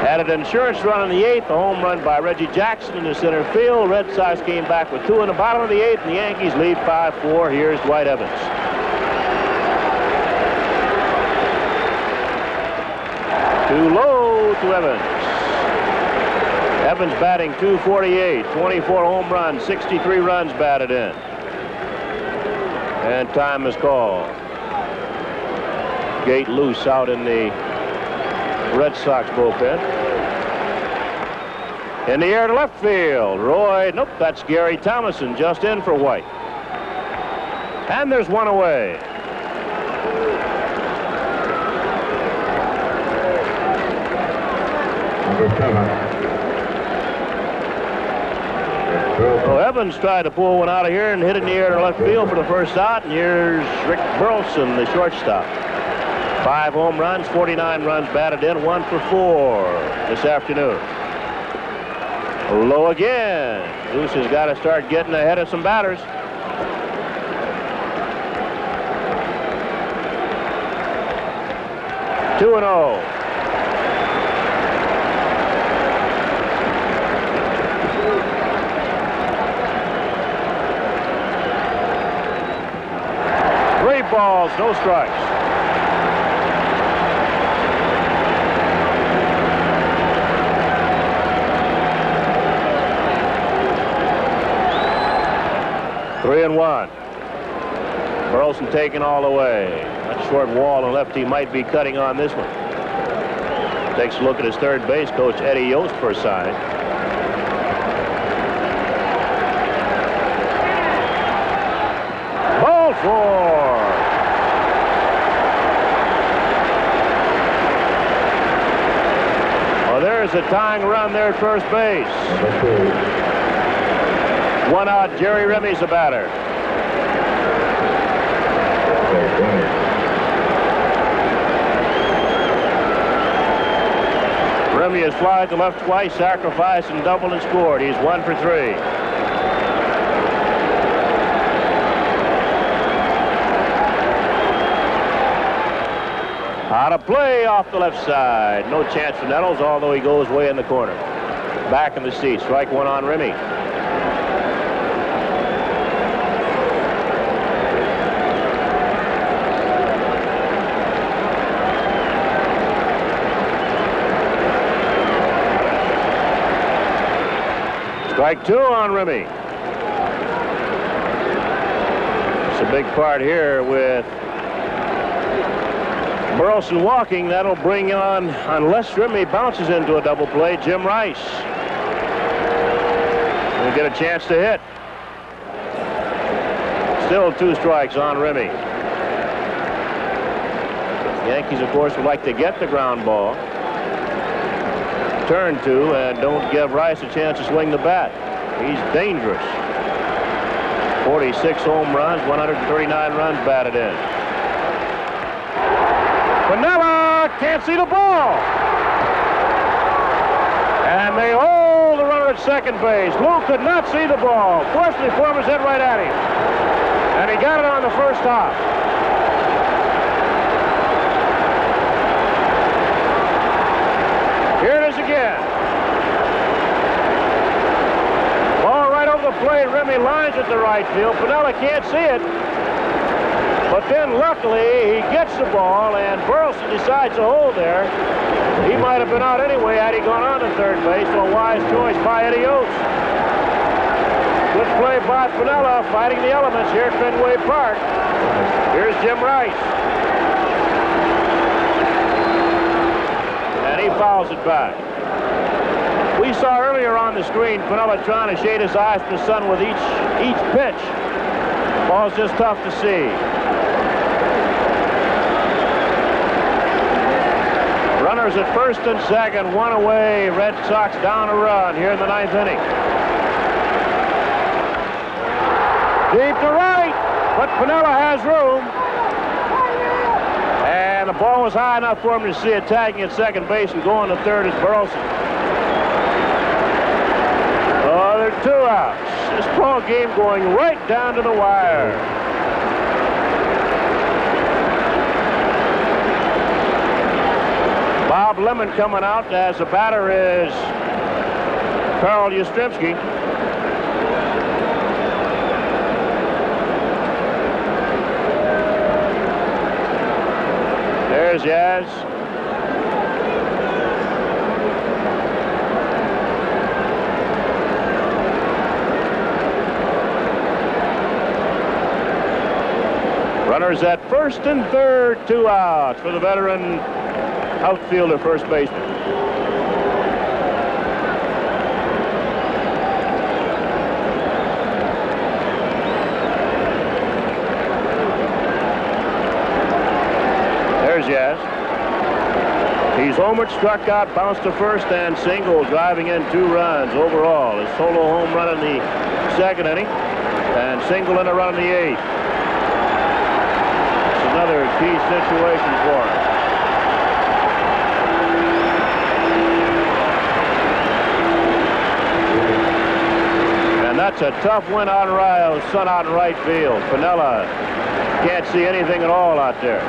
Had an insurance run in the 8th, a home run by Reggie Jackson in the center field. Red Sox came back with 2 in the bottom of the 8th, and the Yankees lead 5-4. Here's Dwight Evans. Too low to Evans. Evans batting .248, 24 home runs, 63 runs batted in. And time is called. Gate loose out in the Red Sox bullpen. In the air to left field. Roy, nope, that's Gary Thomason just in for White. And there's one away. So Evans tried to pull one out of here and hit it in the air to left field for the first out. And here's Rick Burleson, the shortstop. 5 home runs, 49 runs batted in, 1 for 4 this afternoon. Low again. Goose has got to start getting ahead of some batters. Two and 0. Balls, no strikes. Three and 1. Burleson taking all the way. That short wall and lefty might be cutting on this one. Takes a look at his third base coach, Eddie Yost, for a sign. Ball 4. There's a tying run there at first base. 1 out. Jerry Remy's the batter. Remy has flied to left twice, sacrificed and doubled and scored. He's 1 for 3. Out of play off the left side. No chance for Nettles, although he goes way in the corner. Back in the seat. Strike 1 on Remy. Strike 2 on Remy. It's a big part here with Burleson walking. That'll bring on, unless Remy bounces into a double play, Jim Rice. He'll get a chance to hit. Still 2 strikes on Remy. Yankees, of course, would like to get the ground ball. Turn to and don't give Rice a chance to swing the bat. He's dangerous. 46 home runs, 139 runs batted in. Piniella can't see the ball. And they hold the runner at second base. Lou could not see the ball. Fortunately for him, was hit right at him. And he got it on the first hop. Here it is again. Ball right over the plate. Remy lines it to right field. Piniella can't see it. But then, luckily, he gets the ball, and Burleson decides to hold there. He might have been out anyway had he gone on to third base, so a wise choice by Eddie Oates. Good play by Piniella, fighting the elements here at Fenway Park. Here's Jim Rice. And he fouls it back. We saw earlier on the screen Piniella trying to shade his eyes from the sun with each pitch. Ball's just tough to see. Runners at first and second, 1 away. Red Sox down a run here in the 9th inning. Deep to right, but Piniella has room. And the ball was high enough for him to see it, tagging at second base, and going to third is Burleson. Oh, there are 2 outs. This ball game going right down to the wire. Bob Lemon coming out as the batter is Carl Yastrzemski. There's Yaz. Runners at first and third, 2 outs for the veteran outfielder, first baseman. There's Yaz. He's homered, struck out, bounced to first and single, driving in 2 runs overall. His solo home run in the 2nd inning and single in a run in the 8th. Another key situation for him. And that's a tough win on Rios. Sun out in right field. Piniella can't see anything at all out there.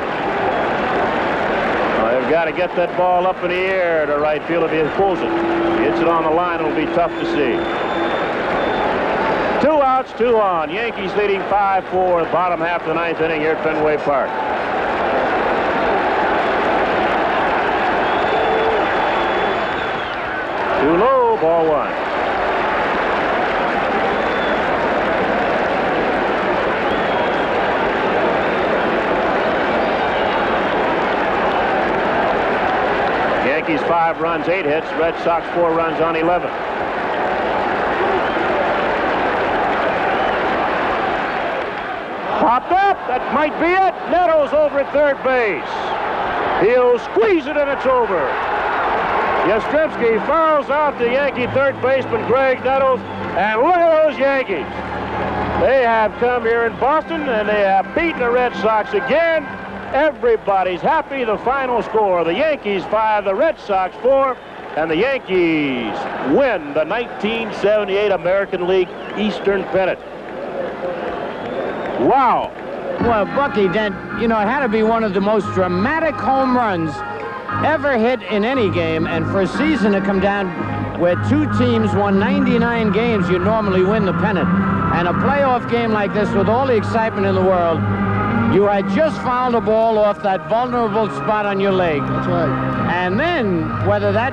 They've got to get that ball up in the air to right field if he pulls it. If he hits it on the line, it'll be tough to see. 2 outs, 2 on. Yankees leading 5-4, the bottom half of the 9th inning here at Fenway Park. Too low, ball 1. Yankees 5 runs, 8 hits. Red Sox 4 runs on 11. Popped up. That might be it. Nettles over at third base. He'll squeeze it and it's over. Yastrzemski fouls out the Yankee third baseman Greg Nettles. And look at those Yankees. They have come here in Boston and they have beaten the Red Sox again. Everybody's happy. The final score, the Yankees 5, the Red Sox 4, and the Yankees win the 1978 American League Eastern Pennant. Wow. Well, Bucky Dent, you know, it had to be one of the most dramatic home runs ever hit in any game, and for a season to come down where 2 teams won 99 games, you normally win the pennant. And a playoff game like this with all the excitement in the world, you had just fouled a ball off that vulnerable spot on your leg. That's right. And then, whether that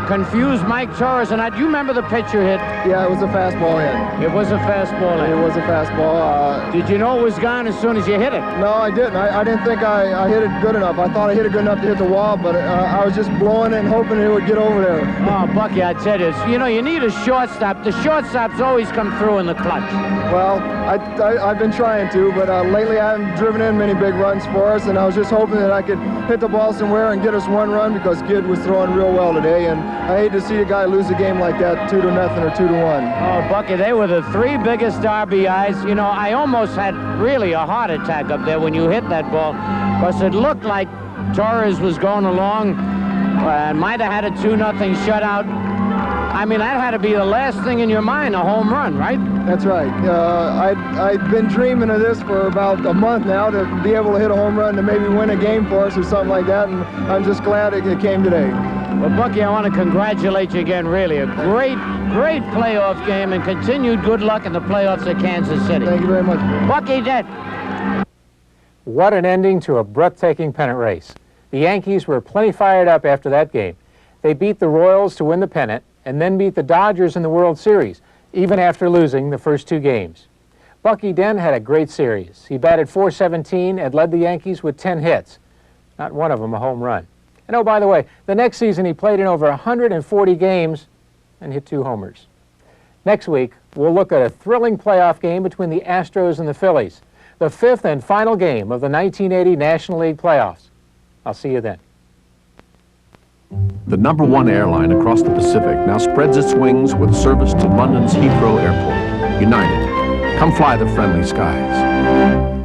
confused Mike Torres or not, you remember the pitch you hit? Yeah, it was a fastball hit. It was a fastball hit. It was a fastball. Did you know it was gone as soon as you hit it? No, I didn't. I didn't think I hit it good enough. I thought I hit it good enough to hit the wall, but I was just blowing it and hoping it would get over there. Oh, Bucky, I tell you, you know, you need a shortstop. The shortstops always come through in the clutch. Well, I've been trying to, but lately I haven't driven in many big runs for us, and I was just hoping that I could hit the ball somewhere and get us 1 run because Gid was throwing real well today, and I hate to see a guy lose a game like that 2-0 or 2-1. Oh, Bucky, they were the 3 biggest RBIs. You know, I almost had really a heart attack up there when you hit that ball because it looked like Torres was going along and might have had a 2-0 shutout. I mean, that had to be the last thing in your mind, a home run, right? That's right. I've been dreaming of this for about a month now, to be able to hit a home run to maybe win a game for us or something like that, and I'm just glad it came today. Well, Bucky, I want to congratulate you again, really. A great playoff game, and continued good luck in the playoffs at Kansas City. Thank you very much. Bucky Dent. What an ending to a breathtaking pennant race. The Yankees were plenty fired up after that game. They beat the Royals to win the pennant, and then beat the Dodgers in the World Series, even after losing the first 2 games. Bucky Dent had a great series. He batted .417 and led the Yankees with 10 hits, not one of them a home run. And oh, by the way, the next season he played in over 140 games and hit 2 homers. Next week, we'll look at a thrilling playoff game between the Astros and the Phillies, the 5th and final game of the 1980 National League playoffs. I'll see you then. The #1 airline across the Pacific now spreads its wings with service to London's Heathrow Airport. United, come fly the friendly skies.